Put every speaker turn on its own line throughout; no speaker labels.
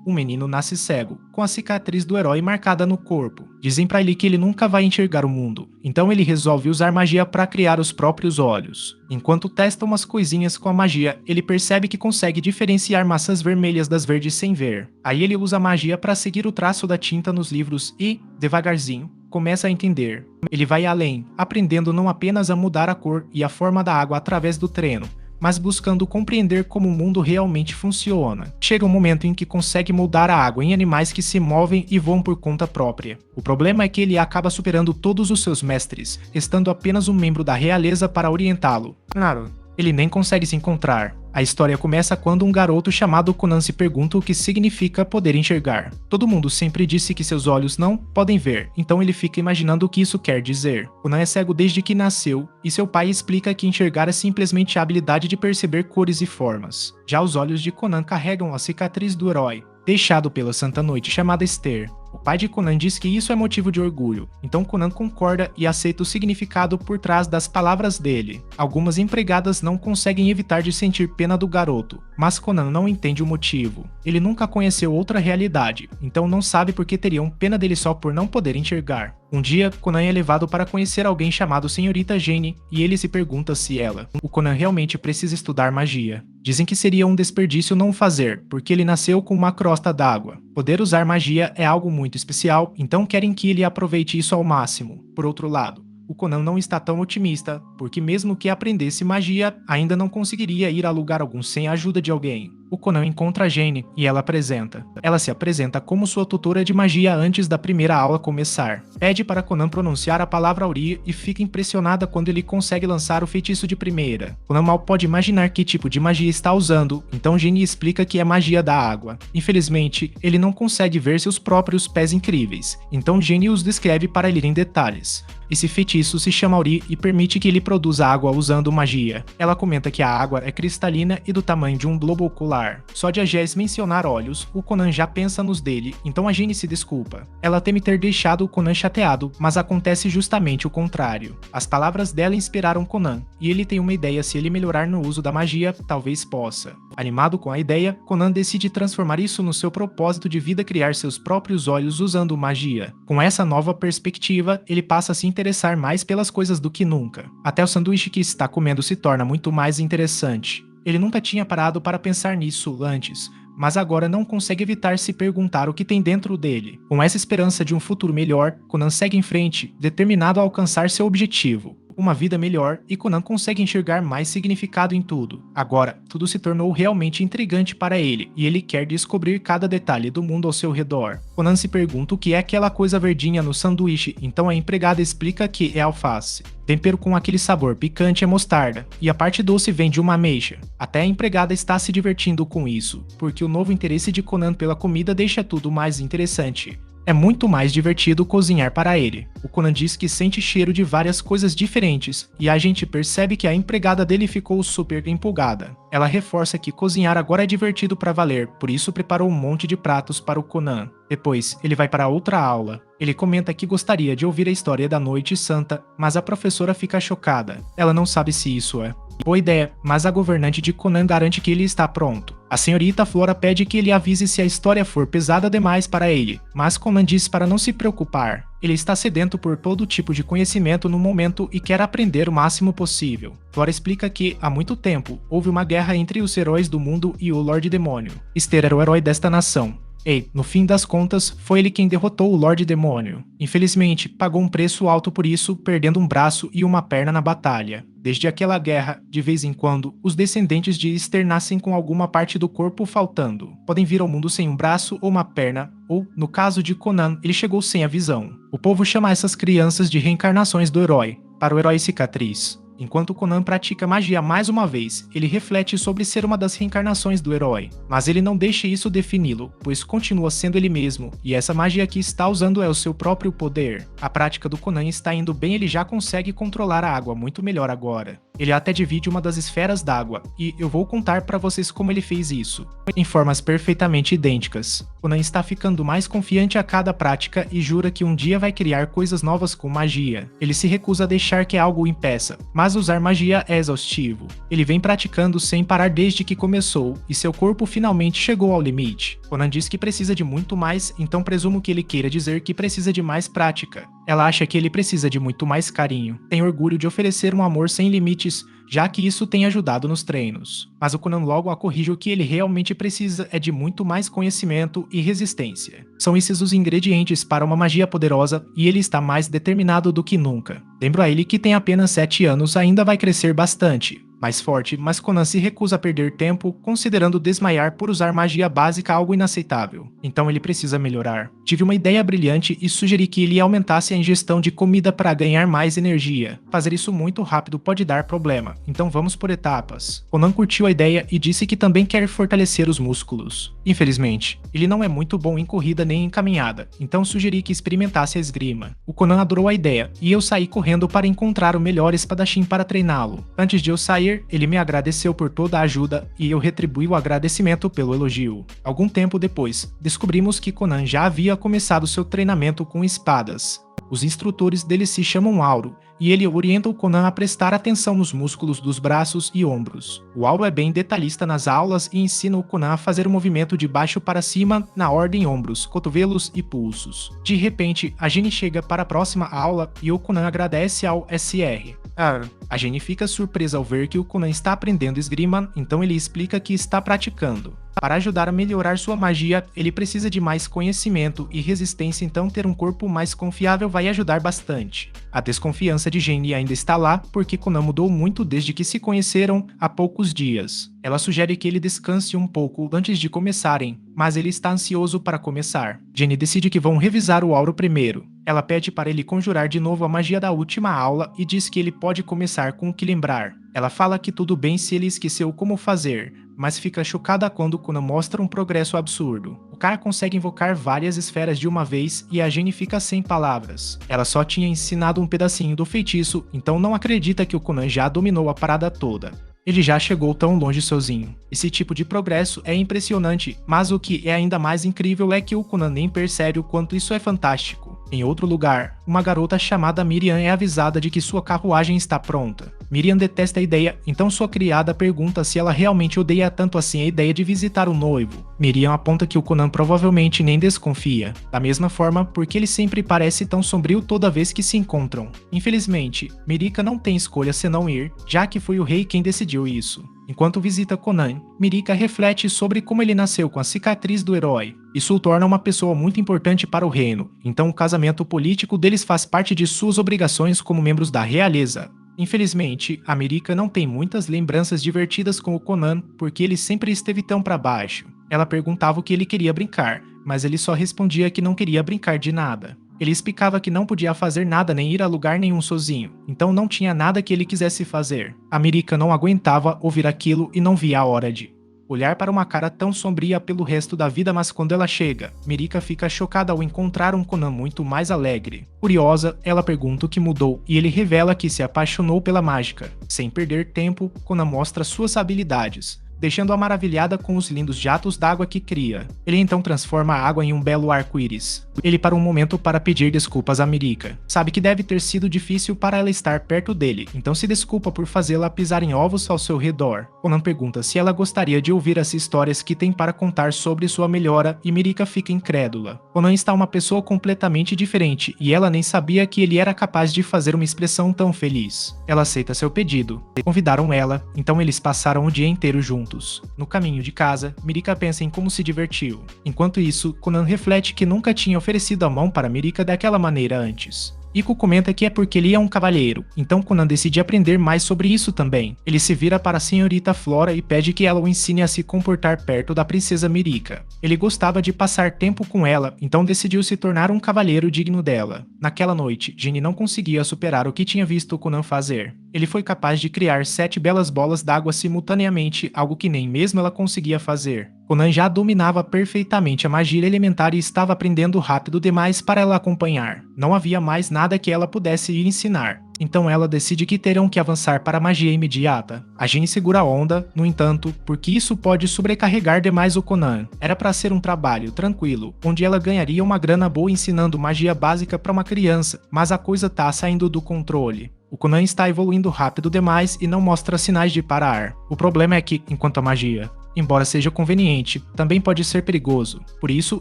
um menino nasce cego, com a cicatriz do herói marcada no corpo. Dizem pra ele que ele nunca vai enxergar o mundo, então ele resolve usar magia para criar os próprios olhos. Enquanto testa umas coisinhas com a magia, ele percebe que consegue diferenciar maçãs vermelhas das verdes sem ver. Aí ele usa a magia para seguir o traço da tinta nos livros e, devagarzinho, começa a entender. Ele vai além, aprendendo não apenas a mudar a cor e a forma da água através do treino, mas buscando compreender como o mundo realmente funciona. Chega um momento em que consegue moldar a água em animais que se movem e voam por conta própria. O problema é que ele acaba superando todos os seus mestres, restando apenas um membro da realeza para orientá-lo. Claro, ele nem consegue se encontrar. A história começa quando um garoto chamado Conan se pergunta o que significa poder enxergar. Todo mundo sempre disse que seus olhos não podem ver, então ele fica imaginando o que isso quer dizer. Conan é cego desde que nasceu, e seu pai explica que enxergar é simplesmente a habilidade de perceber cores e formas. Já os olhos de Conan carregam a cicatriz do herói, deixado pela Santa Noite chamada Esther. O pai de Conan diz que isso é motivo de orgulho, então Conan concorda e aceita o significado por trás das palavras dele. Algumas empregadas não conseguem evitar de sentir pena do garoto, mas Conan não entende o motivo. Ele nunca conheceu outra realidade, então não sabe por que teriam pena dele só por não poder enxergar. Um dia, Conan é levado para conhecer alguém chamado Senhorita Jane, e ele se pergunta se ela, o Conan, realmente precisa estudar magia. Dizem que seria um desperdício não o fazer, porque ele nasceu com uma crosta d'água. Poder usar magia é algo muito especial, então querem que ele aproveite isso ao máximo. Por outro lado, o Conan não está tão otimista, porque mesmo que aprendesse magia, ainda não conseguiria ir a lugar algum sem a ajuda de alguém. O Conan encontra a Jane e ela apresenta. Ela se apresenta como sua tutora de magia antes da primeira aula começar. Pede para Conan pronunciar a palavra Auri e fica impressionada quando ele consegue lançar o feitiço de primeira. Conan mal pode imaginar que tipo de magia está usando, então Jane explica que é magia da água. Infelizmente, ele não consegue ver seus próprios pés incríveis, então Jane os descreve para ele em detalhes. Esse feitiço se chama Auri e permite que ele produza água usando magia. Ela comenta que a água é cristalina e do tamanho de um globo ocular. Só de a Jess mencionar olhos, o Conan já pensa nos dele, então a Jane se desculpa. Ela teme ter deixado o Conan chateado, mas acontece justamente o contrário. As palavras dela inspiraram Conan, e ele tem uma ideia: se ele melhorar no uso da magia, talvez possa. Animado com a ideia, Conan decide transformar isso no seu propósito de vida, criar seus próprios olhos usando magia. Com essa nova perspectiva, ele passa a se interessar mais pelas coisas do que nunca. Até o sanduíche que está comendo se torna muito mais interessante. Ele nunca tinha parado para pensar nisso antes, mas agora não consegue evitar se perguntar o que tem dentro dele. Com essa esperança de um futuro melhor, Conan segue em frente, determinado a alcançar seu objetivo. Uma vida melhor, e Conan consegue enxergar mais significado em tudo. Agora, tudo se tornou realmente intrigante para ele, e ele quer descobrir cada detalhe do mundo ao seu redor. Conan se pergunta o que é aquela coisa verdinha no sanduíche, então a empregada explica que é alface. Tempero com aquele sabor picante é mostarda, e a parte doce vem de uma ameixa. Até a empregada está se divertindo com isso, porque o novo interesse de Conan pela comida deixa tudo mais interessante. É muito mais divertido cozinhar para ele. O Conan diz que sente cheiro de várias coisas diferentes, e a gente percebe que a empregada dele ficou super empolgada. Ela reforça que cozinhar agora é divertido para valer, por isso preparou um monte de pratos para o Conan. Depois, ele vai para outra aula. Ele comenta que gostaria de ouvir a história da Noite Santa, mas a professora fica chocada. Ela não sabe se isso é boa ideia, mas a governante de Conan garante que ele está pronto. A senhorita Flora pede que ele avise se a história for pesada demais para ele, mas Conan diz para não se preocupar. Ele está sedento por todo tipo de conhecimento no momento e quer aprender o máximo possível. Flora explica que, há muito tempo, houve uma guerra entre os heróis do mundo e o Lorde Demônio. Esther era o herói desta nação. E, no fim das contas, foi ele quem derrotou o Lorde Demônio. Infelizmente, pagou um preço alto por isso, perdendo um braço e uma perna na batalha. Desde aquela guerra, de vez em quando, os descendentes de Esther nascem com alguma parte do corpo faltando. Podem vir ao mundo sem um braço ou uma perna, ou, no caso de Conan, ele chegou sem a visão. O povo chama essas crianças de reencarnações do herói, para o herói cicatriz. Enquanto Conan pratica magia mais uma vez, ele reflete sobre ser uma das reencarnações do herói. Mas ele não deixa isso defini-lo, pois continua sendo ele mesmo, e essa magia que está usando é o seu próprio poder. A prática do Conan está indo bem, ele já consegue controlar a água muito melhor agora. Ele até divide uma das esferas d'água, e eu vou contar pra vocês como ele fez isso. Em formas perfeitamente idênticas. Conan está ficando mais confiante a cada prática e jura que um dia vai criar coisas novas com magia. Ele se recusa a deixar que algo o impeça, mas usar magia é exaustivo. Ele vem praticando sem parar desde que começou, e seu corpo finalmente chegou ao limite. Conan diz que precisa de muito mais, então presumo que ele queira dizer que precisa de mais prática. Ela acha que ele precisa de muito mais carinho. Tem orgulho de oferecer um amor sem limites, já que isso tem ajudado nos treinos. Mas o Conan logo a corrige: o que ele realmente precisa é de muito mais conhecimento e resistência. São esses os ingredientes para uma magia poderosa e ele está mais determinado do que nunca. Lembro a ele que tem apenas 7 anos, ainda vai crescer bastante. Mais forte, mas Conan se recusa a perder tempo, considerando desmaiar por usar magia básica algo inaceitável. Então ele precisa melhorar. Tive uma ideia brilhante e sugeri que ele aumentasse a ingestão de comida para ganhar mais energia. Fazer isso muito rápido pode dar problema, então vamos por etapas. Conan curtiu a ideia e disse que também quer fortalecer os músculos. Infelizmente, ele não é muito bom em corrida nem em caminhada, então sugeri que experimentasse a esgrima. O Conan adorou a ideia, e eu saí correndo para encontrar o melhor espadachim para treiná-lo. Antes de eu sair, ele me agradeceu por toda a ajuda e eu retribuí o agradecimento pelo elogio. Algum tempo depois, descobrimos que Conan já havia começado seu treinamento com espadas. Os instrutores dele se chamam Auro, e ele orienta o Conan a prestar atenção nos músculos dos braços e ombros. O Auro é bem detalhista nas aulas e ensina o Conan a fazer o movimento de baixo para cima na ordem ombros, cotovelos e pulsos. De repente, a Jenny chega para a próxima aula e o Conan agradece ao SR. A Jenny fica surpresa ao ver que o Conan está aprendendo esgrima, então ele explica que está praticando. Para ajudar a melhorar sua magia, ele precisa de mais conhecimento e resistência, então ter um corpo mais confiável vai ajudar bastante. A desconfiança de Jenny ainda está lá, porque Conan mudou muito desde que se conheceram há poucos dias. Ela sugere que ele descanse um pouco antes de começarem, mas ele está ansioso para começar. Jenny decide que vão revisar o Auro primeiro. Ela pede para ele conjurar de novo a magia da última aula e diz que ele pode começar com o que lembrar. Ela fala que tudo bem se ele esqueceu como fazer, mas fica chocada quando Conan mostra um progresso absurdo. O cara consegue invocar várias esferas de uma vez e a Jenny fica sem palavras. Ela só tinha ensinado um pedacinho do feitiço, então não acredita que o Conan já dominou a parada toda. Ele já chegou tão longe sozinho. Esse tipo de progresso é impressionante, mas o que é ainda mais incrível é que o Conan nem percebe o quanto isso é fantástico. Em outro lugar, uma garota chamada Miriam é avisada de que sua carruagem está pronta. Miriam detesta a ideia, então sua criada pergunta se ela realmente odeia tanto assim a ideia de visitar o noivo. Miriam aponta que o Conan provavelmente nem desconfia. Da mesma forma, porque ele sempre parece tão sombrio toda vez que se encontram. Infelizmente, Mirika não tem escolha senão ir, já que foi o rei quem decidiu isso. Enquanto visita Conan, Mirika reflete sobre como ele nasceu com a cicatriz do herói. Isso o torna uma pessoa muito importante para o reino, então o casamento político deles faz parte de suas obrigações como membros da realeza. Infelizmente, a Mirika não tem muitas lembranças divertidas com o Conan porque ele sempre esteve tão para baixo. Ela perguntava o que ele queria brincar, mas ele só respondia que não queria brincar de nada. Ele explicava que não podia fazer nada nem ir a lugar nenhum sozinho, então não tinha nada que ele quisesse fazer. A Mirika não aguentava ouvir aquilo e não via a hora de olhar para uma cara tão sombria pelo resto da vida, mas quando ela chega, Mirika fica chocada ao encontrar um Conan muito mais alegre. Curiosa, ela pergunta o que mudou e ele revela que se apaixonou pela mágica. Sem perder tempo, Conan mostra suas habilidades, deixando-a maravilhada com os lindos jatos d'água que cria. Ele então transforma a água em um belo arco-íris. Ele para um momento para pedir desculpas a Mirika. Sabe que deve ter sido difícil para ela estar perto dele, então se desculpa por fazê-la pisar em ovos ao seu redor. Conan pergunta se ela gostaria de ouvir as histórias que tem para contar sobre sua melhora e Mirika fica incrédula. Conan está uma pessoa completamente diferente e ela nem sabia que ele era capaz de fazer uma expressão tão feliz. Ela aceita seu pedido. Convidaram ela, então eles passaram o dia inteiro juntos. No caminho de casa, Mirika pensa em como se divertiu. Enquanto isso, Conan reflete que nunca tinha oferecido a mão para Mirika daquela maneira antes. Iko comenta que é porque ele é um cavalheiro, então Conan decide aprender mais sobre isso também. Ele se vira para a senhorita Flora e pede que ela o ensine a se comportar perto da princesa Mirika. Ele gostava de passar tempo com ela, então decidiu se tornar um cavalheiro digno dela. Naquela noite, Jenny não conseguia superar o que tinha visto Conan fazer. Ele foi capaz de criar 7 belas bolas d'água simultaneamente, algo que nem mesmo ela conseguia fazer. Conan já dominava perfeitamente a magia elementar e estava aprendendo rápido demais para ela acompanhar. Não havia mais nada que ela pudesse lhe ensinar. Então ela decide que terão que avançar para a magia imediata. A Jin segura a onda, no entanto, porque isso pode sobrecarregar demais o Conan. Era para ser um trabalho tranquilo, onde ela ganharia uma grana boa ensinando magia básica para uma criança, mas a coisa tá saindo do controle. O Conan está evoluindo rápido demais e não mostra sinais de parar. O problema é que, enquanto a magia, embora seja conveniente, também pode ser perigoso. Por isso,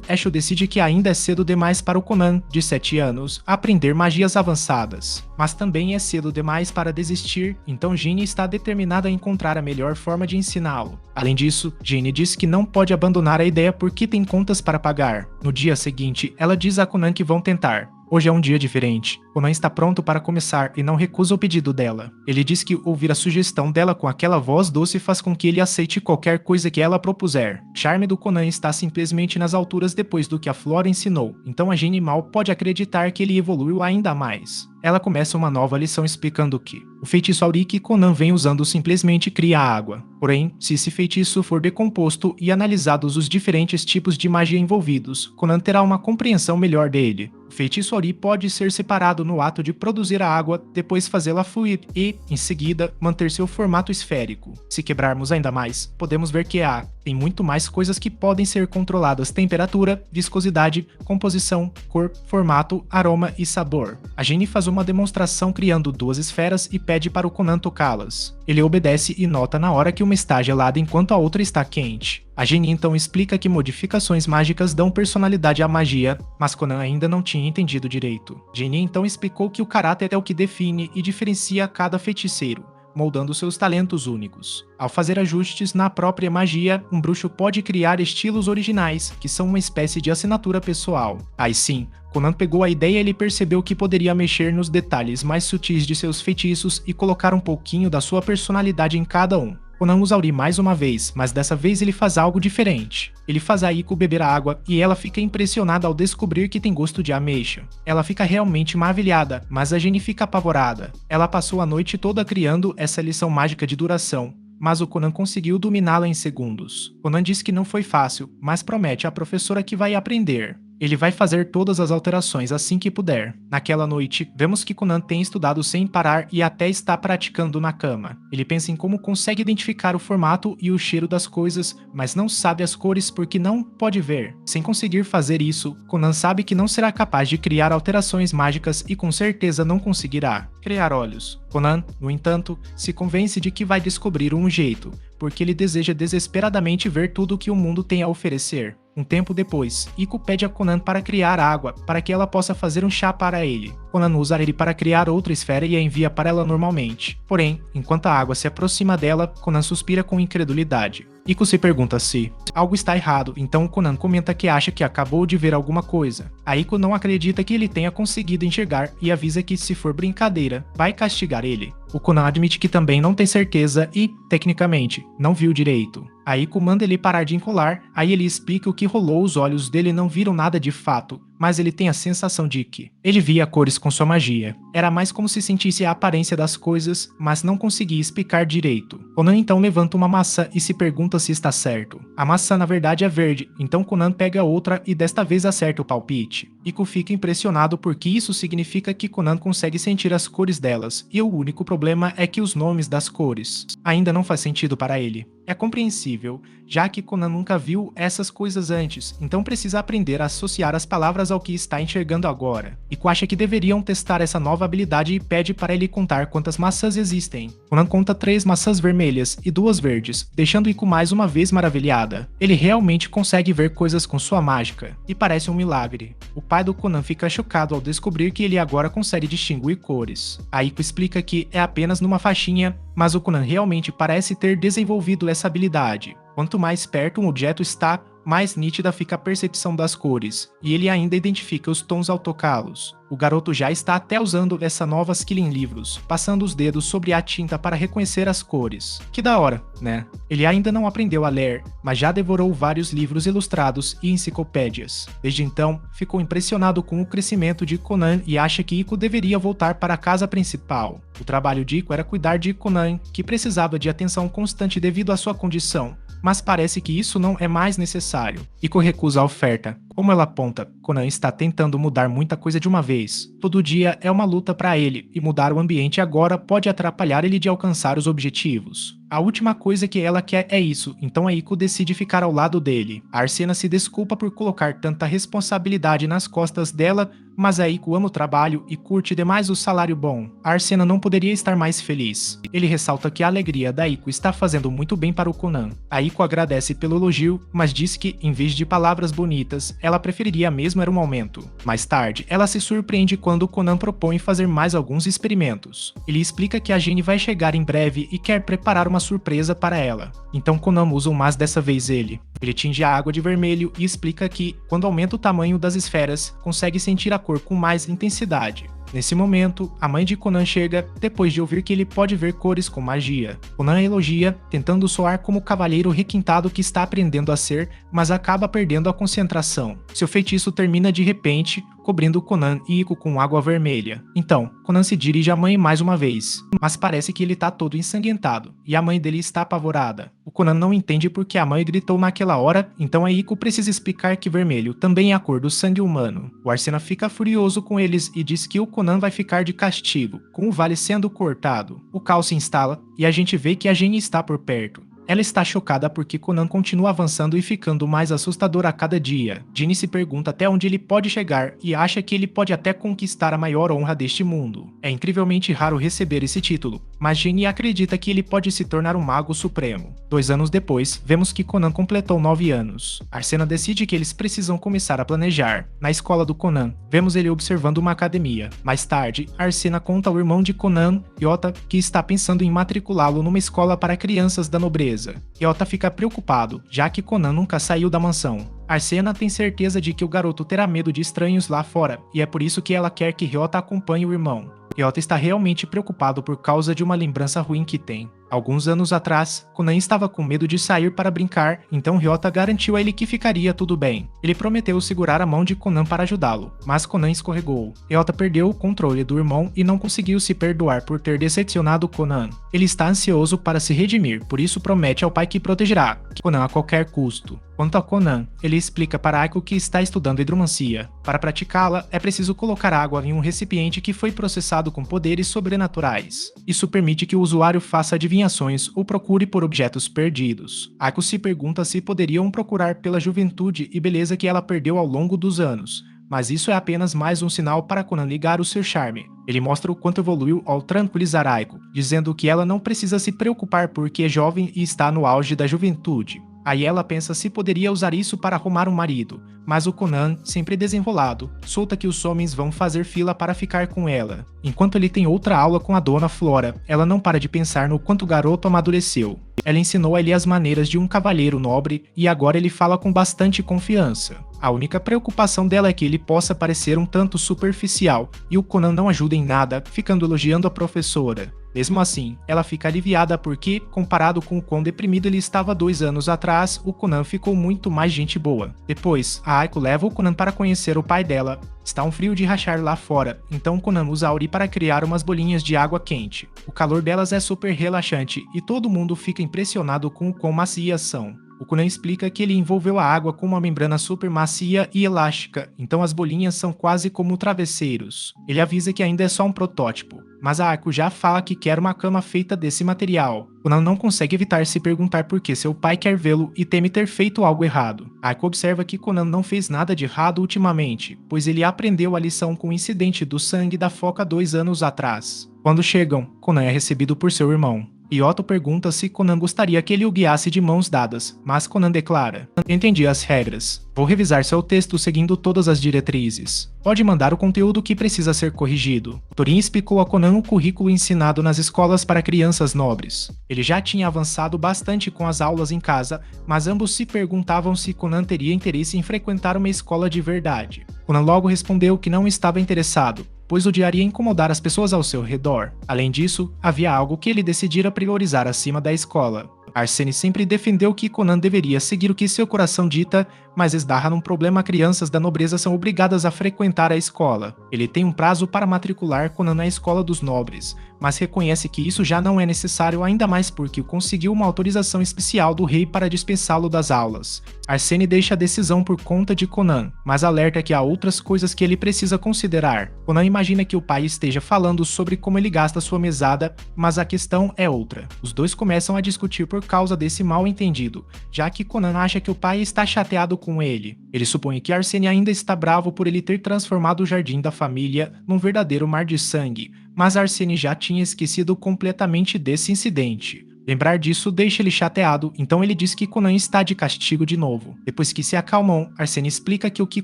Esho decide que ainda é cedo demais para o Conan, de 7 anos, aprender magias avançadas. Mas também é cedo demais para desistir, então Ginny está determinada a encontrar a melhor forma de ensiná-lo. Além disso, Ginny diz que não pode abandonar a ideia porque tem contas para pagar. No dia seguinte, ela diz a Conan que vão tentar. Hoje é um dia diferente. Conan está pronto para começar e não recusa o pedido dela. Ele diz que ouvir a sugestão dela com aquela voz doce faz com que ele aceite qualquer coisa que ela propuser. O charme do Conan está simplesmente nas alturas depois do que a Flora ensinou, então a Ginny mal pode acreditar que ele evoluiu ainda mais. Ela começa uma nova lição explicando que o feitiço Auri que Conan vem usando simplesmente cria água. Porém, se esse feitiço for decomposto e analisados os diferentes tipos de magia envolvidos, Conan terá uma compreensão melhor dele. O feitiço Auri pode ser separado no ato de produzir a água, depois fazê-la fluir e, em seguida, manter seu formato esférico. Se quebrarmos ainda mais, podemos ver que tem muito mais coisas que podem ser controladas: temperatura, viscosidade, composição, cor, formato, aroma e sabor. A Ginny faz uma demonstração criando 2 esferas e pede para o Conan tocá-las. Ele obedece e nota na hora que uma está gelada enquanto a outra está quente. A Ginny então explica que modificações mágicas dão personalidade à magia, mas Conan ainda não tinha entendido direito. Ginny então explicou que o caráter é o que define e diferencia cada feiticeiro, moldando seus talentos únicos. Ao fazer ajustes na própria magia, um bruxo pode criar estilos originais, que são uma espécie de assinatura pessoal. Aí sim, Conan pegou a ideia e ele percebeu que poderia mexer nos detalhes mais sutis de seus feitiços e colocar um pouquinho da sua personalidade em cada um. Conan usa Auri mais uma vez, mas dessa vez ele faz algo diferente. Ele faz a Iko beber água e ela fica impressionada ao descobrir que tem gosto de ameixa. Ela fica realmente maravilhada, mas a Ginny fica apavorada. Ela passou a noite toda criando essa lição mágica de duração, mas o Conan conseguiu dominá-la em segundos. Conan diz que não foi fácil, mas promete à professora que vai aprender. Ele vai fazer todas as alterações assim que puder. Naquela noite, vemos que Conan tem estudado sem parar e até está praticando na cama. Ele pensa em como consegue identificar o formato e o cheiro das coisas, mas não sabe as cores porque não pode ver. Sem conseguir fazer isso, Conan sabe que não será capaz de criar alterações mágicas e com certeza não conseguirá criar olhos. Conan, no entanto, se convence de que vai descobrir um jeito, porque ele deseja desesperadamente ver tudo o que o mundo tem a oferecer. Um tempo depois, Iko pede a Conan para criar água, para que ela possa fazer um chá para ele. Conan usa ele para criar outra esfera e a envia para ela normalmente. Porém, enquanto a água se aproxima dela, Conan suspira com incredulidade. Iko se pergunta se algo está errado, então Conan comenta que acha que acabou de ver alguma coisa. A Iko não acredita que ele tenha conseguido enxergar e avisa que, se for brincadeira, vai castigar ele. O Conan admite que também não tem certeza e, tecnicamente, não viu direito. A Iko manda ele parar de enrolar, aí ele explica o que rolou, os olhos dele não viram nada de fato, mas ele tem a sensação de que ele via cores com sua magia. Era mais como se sentisse a aparência das coisas, mas não conseguia explicar direito. Conan então levanta uma maçã e se pergunta se está certo. A maçã na verdade é verde, então Conan pega outra e desta vez acerta o palpite. Iko fica impressionado porque isso significa que Conan consegue sentir as cores delas, e o único problema é que os nomes das cores ainda não faz sentido para ele. É compreensível, já que Conan nunca viu essas coisas antes, então precisa aprender a associar as palavras ao que está enxergando agora. Iko acha que deveriam testar essa nova habilidade e pede para ele contar quantas maçãs existem. Conan conta 3 maçãs vermelhas e 2 verdes, deixando Iko mais uma vez maravilhada. Ele realmente consegue ver coisas com sua mágica, e parece um milagre. O pai do Conan fica chocado ao descobrir que ele agora consegue distinguir cores. A Iko explica que é apenas numa faixinha, mas o Conan realmente parece ter desenvolvido essa habilidade. Quanto mais perto um objeto está, mais nítida fica a percepção das cores, e ele ainda identifica os tons ao tocá-los. O garoto já está até usando essa nova skill em livros, passando os dedos sobre a tinta para reconhecer as cores. Que da hora, né? Ele ainda não aprendeu a ler, mas já devorou vários livros ilustrados e enciclopédias. Desde então, ficou impressionado com o crescimento de Conan e acha que Iko deveria voltar para a casa principal. O trabalho de Iko era cuidar de Conan, que precisava de atenção constante devido à sua condição. mas parece que isso não é mais necessário. Iko recusa a oferta. Como ela aponta, Conan está tentando mudar muita coisa de uma vez. Todo dia é uma luta para ele, e mudar o ambiente agora pode atrapalhar ele de alcançar os objetivos. A última coisa que ela quer é isso, então a Iko decide ficar ao lado dele. A Arsena se desculpa por colocar tanta responsabilidade nas costas dela, mas a Iko ama o trabalho e curte demais o salário bom. A Arsena não poderia estar mais feliz. Ele ressalta que a alegria da Iko está fazendo muito bem para o Conan. A Iko agradece pelo elogio, mas diz que, em vez de palavras bonitas, ela preferiria mesmo era um aumento. Mais tarde, ela se surpreende quando o Conan propõe fazer mais alguns experimentos. Ele explica que a Jenny vai chegar em breve e quer preparar uma surpresa para ela. Então Conan usa o mas dessa vez ele. Ele tinge a água de vermelho e explica que, quando aumenta o tamanho das esferas, consegue sentir a cor com mais intensidade. Nesse momento, a mãe de Conan chega depois de ouvir que ele pode ver cores com magia. Conan elogia, tentando soar como o cavalheiro requintado que está aprendendo a ser, mas acaba perdendo a concentração. Seu feitiço termina de repente, cobrindo Conan e Iko com água vermelha. Então, Conan se dirige à mãe mais uma vez, mas parece que ele está todo ensanguentado, e a mãe dele está apavorada. O Conan não entende porque a mãe gritou naquela hora, então a Iko precisa explicar que vermelho também é a cor do sangue humano. O Arsena fica furioso com eles e diz que o Conan vai ficar de castigo, com o vale sendo cortado. O caos se instala, e a gente vê que a Jenny está por perto. Ela está chocada porque Conan continua avançando e ficando mais assustador a cada dia. Jenny se pergunta até onde ele pode chegar e acha que ele pode até conquistar a maior honra deste mundo. É incrivelmente raro receber esse título, mas Jenny acredita que ele pode se tornar um mago supremo. 2 anos depois, vemos que Conan completou 9 anos. Arsena decide que eles precisam começar a planejar. Na escola do Conan, vemos ele observando uma academia. Mais tarde, Arsena conta ao irmão de Conan, Yota, que está pensando em matriculá-lo numa escola para crianças da nobreza. Yota fica preocupado, já que Conan nunca saiu da mansão. Arsena tem certeza de que o garoto terá medo de estranhos lá fora, e é por isso que ela quer que Ryota acompanhe o irmão. Ryota está realmente preocupado por causa de uma lembrança ruim que tem. Alguns anos atrás, Conan estava com medo de sair para brincar, então Ryota garantiu a ele que ficaria tudo bem. Ele prometeu segurar a mão de Conan para ajudá-lo, mas Conan escorregou. Ryota perdeu o controle do irmão e não conseguiu se perdoar por ter decepcionado Conan. Ele está ansioso para se redimir, por isso promete ao pai que protegerá Conan a qualquer custo. Quanto a Conan, ele explica para Aiko que está estudando hidromancia. Para praticá-la, é preciso colocar água em um recipiente que foi processado com poderes sobrenaturais. Isso permite que o usuário faça adivinhações ou procure por objetos perdidos. Aiko se pergunta se poderiam procurar pela juventude e beleza que ela perdeu ao longo dos anos, mas isso é apenas mais um sinal para Conan ligar o seu charme. Ele mostra o quanto evoluiu ao tranquilizar Aiko, dizendo que ela não precisa se preocupar porque é jovem e está no auge da juventude. Aí ela pensa se poderia usar isso para arrumar um marido, mas o Conan, sempre desenrolado, solta que os homens vão fazer fila para ficar com ela. Enquanto ele tem outra aula com a dona Flora, ela não para de pensar no quanto o garoto amadureceu. Ela ensinou a ele as maneiras de um cavalheiro nobre e agora ele fala com bastante confiança. A única preocupação dela é que ele possa parecer um tanto superficial, e o Conan não ajuda em nada, ficando elogiando a professora. Mesmo assim, ela fica aliviada porque, comparado com o quão deprimido ele estava 2 anos atrás, o Conan ficou muito mais gente boa. Depois, a Aiko leva o Conan para conhecer o pai dela. Está um frio de rachar lá fora, então Conan usa a Ori para criar umas bolinhas de água quente. O calor delas é super relaxante e todo mundo fica impressionado com o quão macias são. O Conan explica que ele envolveu a água com uma membrana super macia e elástica, então as bolinhas são quase como travesseiros. Ele avisa que ainda é só um protótipo, mas a Aiko já fala que quer uma cama feita desse material. Conan não consegue evitar se perguntar por que seu pai quer vê-lo e teme ter feito algo errado. Aiko observa que Conan não fez nada de errado ultimamente, pois ele aprendeu a lição com o incidente do sangue da foca 2 anos atrás. Quando chegam, Conan é recebido por seu irmão. Yota pergunta se Conan gostaria que ele o guiasse de mãos dadas, mas Conan declara: "Entendi as regras. Vou revisar seu texto seguindo todas as diretrizes. Pode mandar o conteúdo que precisa ser corrigido." Torin explicou a Conan o currículo ensinado nas escolas para crianças nobres. Ele já tinha avançado bastante com as aulas em casa, mas ambos se perguntavam se Conan teria interesse em frequentar uma escola de verdade. Conan logo respondeu que não estava interessado, pois odiaria incomodar as pessoas ao seu redor. Além disso, havia algo que ele decidira priorizar acima da escola. Arsene sempre defendeu que Conan deveria seguir o que seu coração dita, mas esbarra num problema: crianças da nobreza são obrigadas a frequentar a escola. Ele tem um prazo para matricular Conan na escola dos nobres, mas reconhece que isso já não é necessário, ainda mais porque conseguiu uma autorização especial do rei para dispensá-lo das aulas. Arsene deixa a decisão por conta de Conan, mas alerta que há outras coisas que ele precisa considerar. Conan imagina que o pai esteja falando sobre como ele gasta sua mesada, mas a questão é outra. Os dois começam a discutir por causa desse mal-entendido, já que Conan acha que o pai está chateado com ele. Ele supõe que Arsene ainda está bravo por ele ter transformado o jardim da família num verdadeiro mar de sangue, mas Arsene já tinha esquecido completamente desse incidente. Lembrar disso deixa ele chateado, então ele diz que Conan está de castigo de novo. Depois que se acalmam, Arsene explica que o que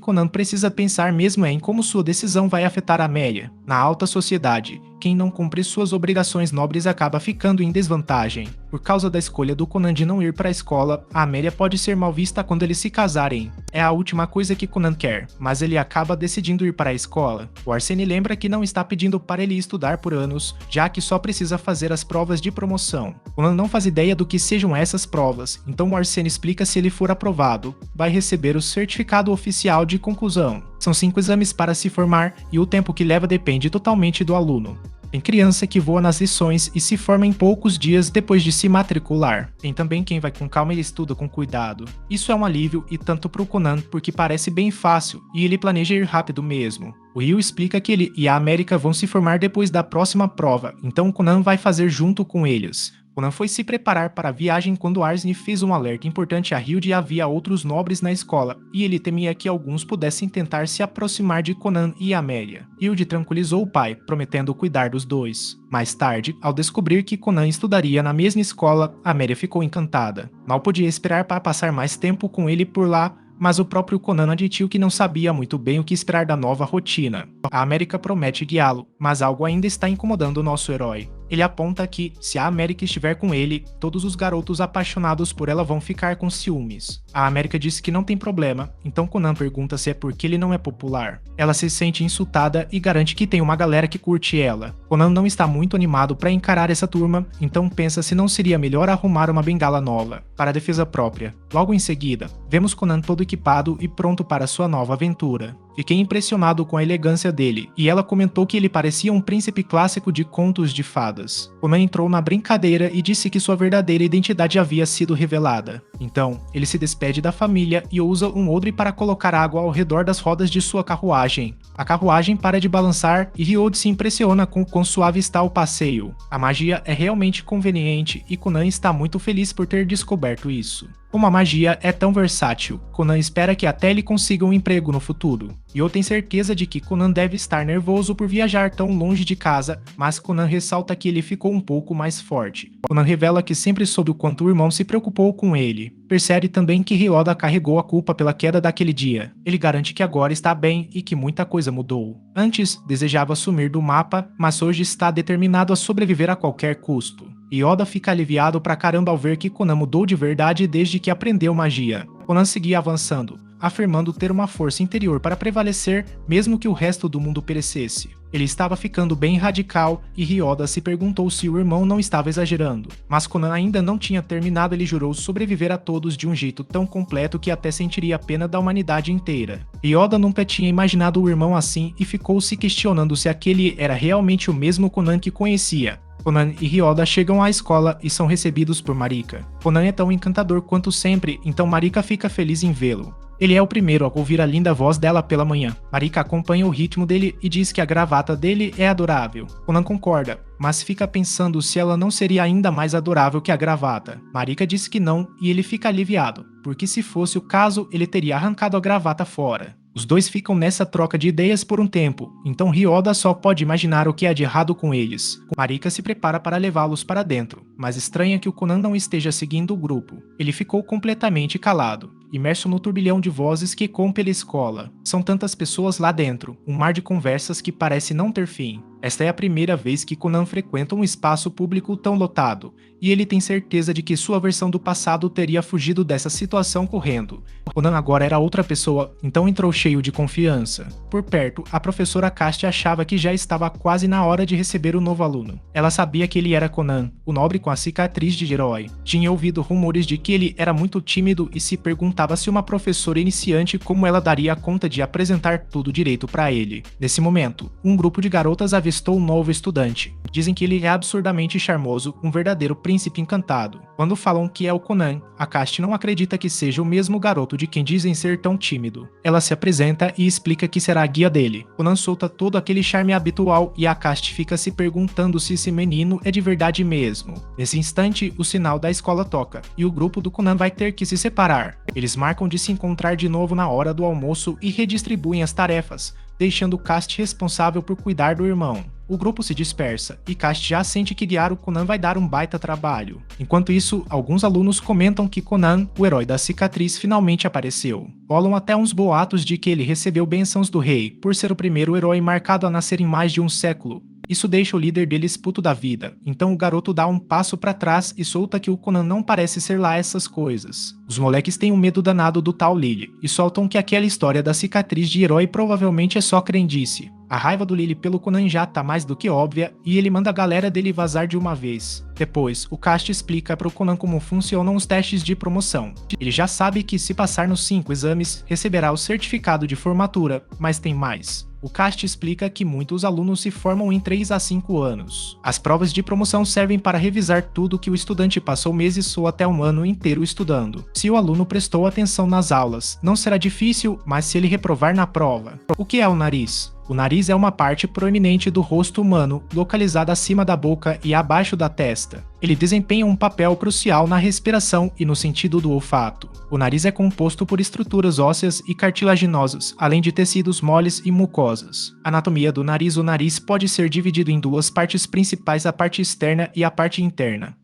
Conan precisa pensar mesmo é em como sua decisão vai afetar Amélia. Na alta sociedade, quem não cumpre suas obrigações nobres acaba ficando em desvantagem. Por causa da escolha do Conan de não ir para a escola, a Amélia pode ser mal vista quando eles se casarem. É a última coisa que Conan quer, mas ele acaba decidindo ir para a escola. O Arsene lembra que não está pedindo para ele estudar por anos, já que só precisa fazer as provas de promoção. Conan não faz ideia do que sejam essas provas, então o Arsene explica: se ele for aprovado, vai receber o certificado oficial de conclusão. São 5 exames para se formar e o tempo que leva depende totalmente do aluno. Tem criança que voa nas lições e se forma em poucos dias depois de se matricular. Tem também quem vai com calma e estuda com cuidado. Isso é um alívio, e tanto pro Conan, porque parece bem fácil e ele planeja ir rápido mesmo. O Ryu explica que ele e a América vão se formar depois da próxima prova, então Conan vai fazer junto com eles. Conan foi se preparar para a viagem quando Arsene fez um alerta importante a Ryu de havia outros nobres na escola, e ele temia que alguns pudessem tentar se aproximar de Conan e Amélia. Ryu tranquilizou o pai, prometendo cuidar dos dois. Mais tarde, ao descobrir que Conan estudaria na mesma escola, Amélia ficou encantada. Mal podia esperar para passar mais tempo com ele por lá, mas o próprio Conan admitiu que não sabia muito bem o que esperar da nova rotina. A América promete guiá-lo, mas algo ainda está incomodando o nosso herói. Ele aponta que, se a América estiver com ele, todos os garotos apaixonados por ela vão ficar com ciúmes. A América diz que não tem problema, então Conan pergunta se é porque ele não é popular. Ela se sente insultada e garante que tem uma galera que curte ela. Conan não está muito animado para encarar essa turma, então pensa se não seria melhor arrumar uma bengala nova, para a defesa própria. Logo em seguida, vemos Conan todo equipado e pronto para sua nova aventura. Fiquei impressionado com a elegância dele, e ela comentou que ele parecia um príncipe clássico de contos de fadas. Conan entrou na brincadeira e disse que sua verdadeira identidade havia sido revelada. Então, ele se despede da família e usa um odre para colocar água ao redor das rodas de sua carruagem. A carruagem para de balançar e Ryu se impressiona com quão suave está o passeio. A magia é realmente conveniente e Conan está muito feliz por ter descoberto isso. Como a magia é tão versátil, Conan espera que até ele consiga um emprego no futuro. Ryo tem certeza de que Conan deve estar nervoso por viajar tão longe de casa, mas Conan ressalta que ele ficou um pouco mais forte. Conan revela que sempre soube o quanto o irmão se preocupou com ele. Percebe também que Ryoda carregou a culpa pela queda daquele dia. Ele garante que agora está bem e que muita coisa mudou. Antes, desejava sumir do mapa, mas hoje está determinado a sobreviver a qualquer custo. Yoda fica aliviado pra caramba ao ver que Conan mudou de verdade desde que aprendeu magia. Conan seguia avançando, afirmando ter uma força interior para prevalecer mesmo que o resto do mundo perecesse. Ele estava ficando bem radical e Ryoda se perguntou se o irmão não estava exagerando. Mas Conan ainda não tinha terminado, ele jurou sobreviver a todos de um jeito tão completo que até sentiria a pena da humanidade inteira. Ryoda nunca tinha imaginado o irmão assim e ficou se questionando se aquele era realmente o mesmo Conan que conhecia. Conan e Ryoda chegam à escola e são recebidos por Marika. Conan é tão encantador quanto sempre, então Marika fica feliz em vê-lo. Ele é o primeiro a ouvir a linda voz dela pela manhã. Marika acompanha o ritmo dele e diz que a gravata dele é adorável. Conan concorda, mas fica pensando se ela não seria ainda mais adorável que a gravata. Marika diz que não e ele fica aliviado, porque se fosse o caso, ele teria arrancado a gravata fora. Os dois ficam nessa troca de ideias por um tempo, então Ryoda só pode imaginar o que há de errado com eles. Marika se prepara para levá-los para dentro, mas estranha que o Conan não esteja seguindo o grupo. Ele ficou completamente calado, imerso no turbilhão de vozes que ecoam pela escola. São tantas pessoas lá dentro, um mar de conversas que parece não ter fim. Esta é a primeira vez que Conan frequenta um espaço público tão lotado, e ele tem certeza de que sua versão do passado teria fugido dessa situação correndo. Conan agora era outra pessoa, então entrou cheio de confiança. Por perto, a professora Casti achava que já estava quase na hora de receber o novo aluno. Ela sabia que ele era Conan, o nobre com a cicatriz de herói. Tinha ouvido rumores de que ele era muito tímido e se perguntava se uma professora iniciante como ela daria conta de apresentar tudo direito para ele. Nesse momento, um grupo de garotas avistou um novo estudante. Dizem que ele é absurdamente charmoso, um verdadeiro príncipe encantado. Quando falam que é o Conan, a Casti não acredita que seja o mesmo garoto de quem dizem ser tão tímido. Ela se apresenta e explica que será a guia dele. Conan solta todo aquele charme habitual e a Casti fica se perguntando se esse menino é de verdade mesmo. Nesse instante, o sinal da escola toca, e o grupo do Conan vai ter que se separar. Eles marcam de se encontrar de novo na hora do almoço e redistribuem as tarefas, deixando Casti responsável por cuidar do irmão. O grupo se dispersa, e Casti já sente que guiar o Conan vai dar um baita trabalho. Enquanto isso, alguns alunos comentam que Conan, o herói da cicatriz, finalmente apareceu. Rolam até uns boatos de que ele recebeu bênçãos do rei, por ser o primeiro herói marcado a nascer em mais de um século. Isso deixa o líder deles puto da vida, então o garoto dá um passo pra trás e solta que o Conan não parece ser lá essas coisas. Os moleques têm um medo danado do tal Lily, e soltam que aquela história da cicatriz de herói provavelmente é só crendice. A raiva do Lily pelo Conan já tá mais do que óbvia, e ele manda a galera dele vazar de uma vez. Depois, o Casti explica pro Conan como funcionam os testes de promoção. Ele já sabe que se passar nos 5 exames, receberá o certificado de formatura, mas tem mais. O Casti explica que muitos alunos se formam em 3 a 5 anos. As provas de promoção servem para revisar tudo que o estudante passou meses ou até um ano inteiro estudando. Se o aluno prestou atenção nas aulas, não será difícil, mas se ele reprovar na prova. O que é o nariz? O nariz é uma parte proeminente do rosto humano, localizada acima da boca e abaixo da testa. Ele desempenha um papel crucial na respiração e no sentido do olfato. O nariz é composto por estruturas ósseas e cartilaginosas, além de tecidos moles e mucosas. Anatomia do nariz: o nariz pode ser dividido em duas partes principais, a parte externa e a parte interna.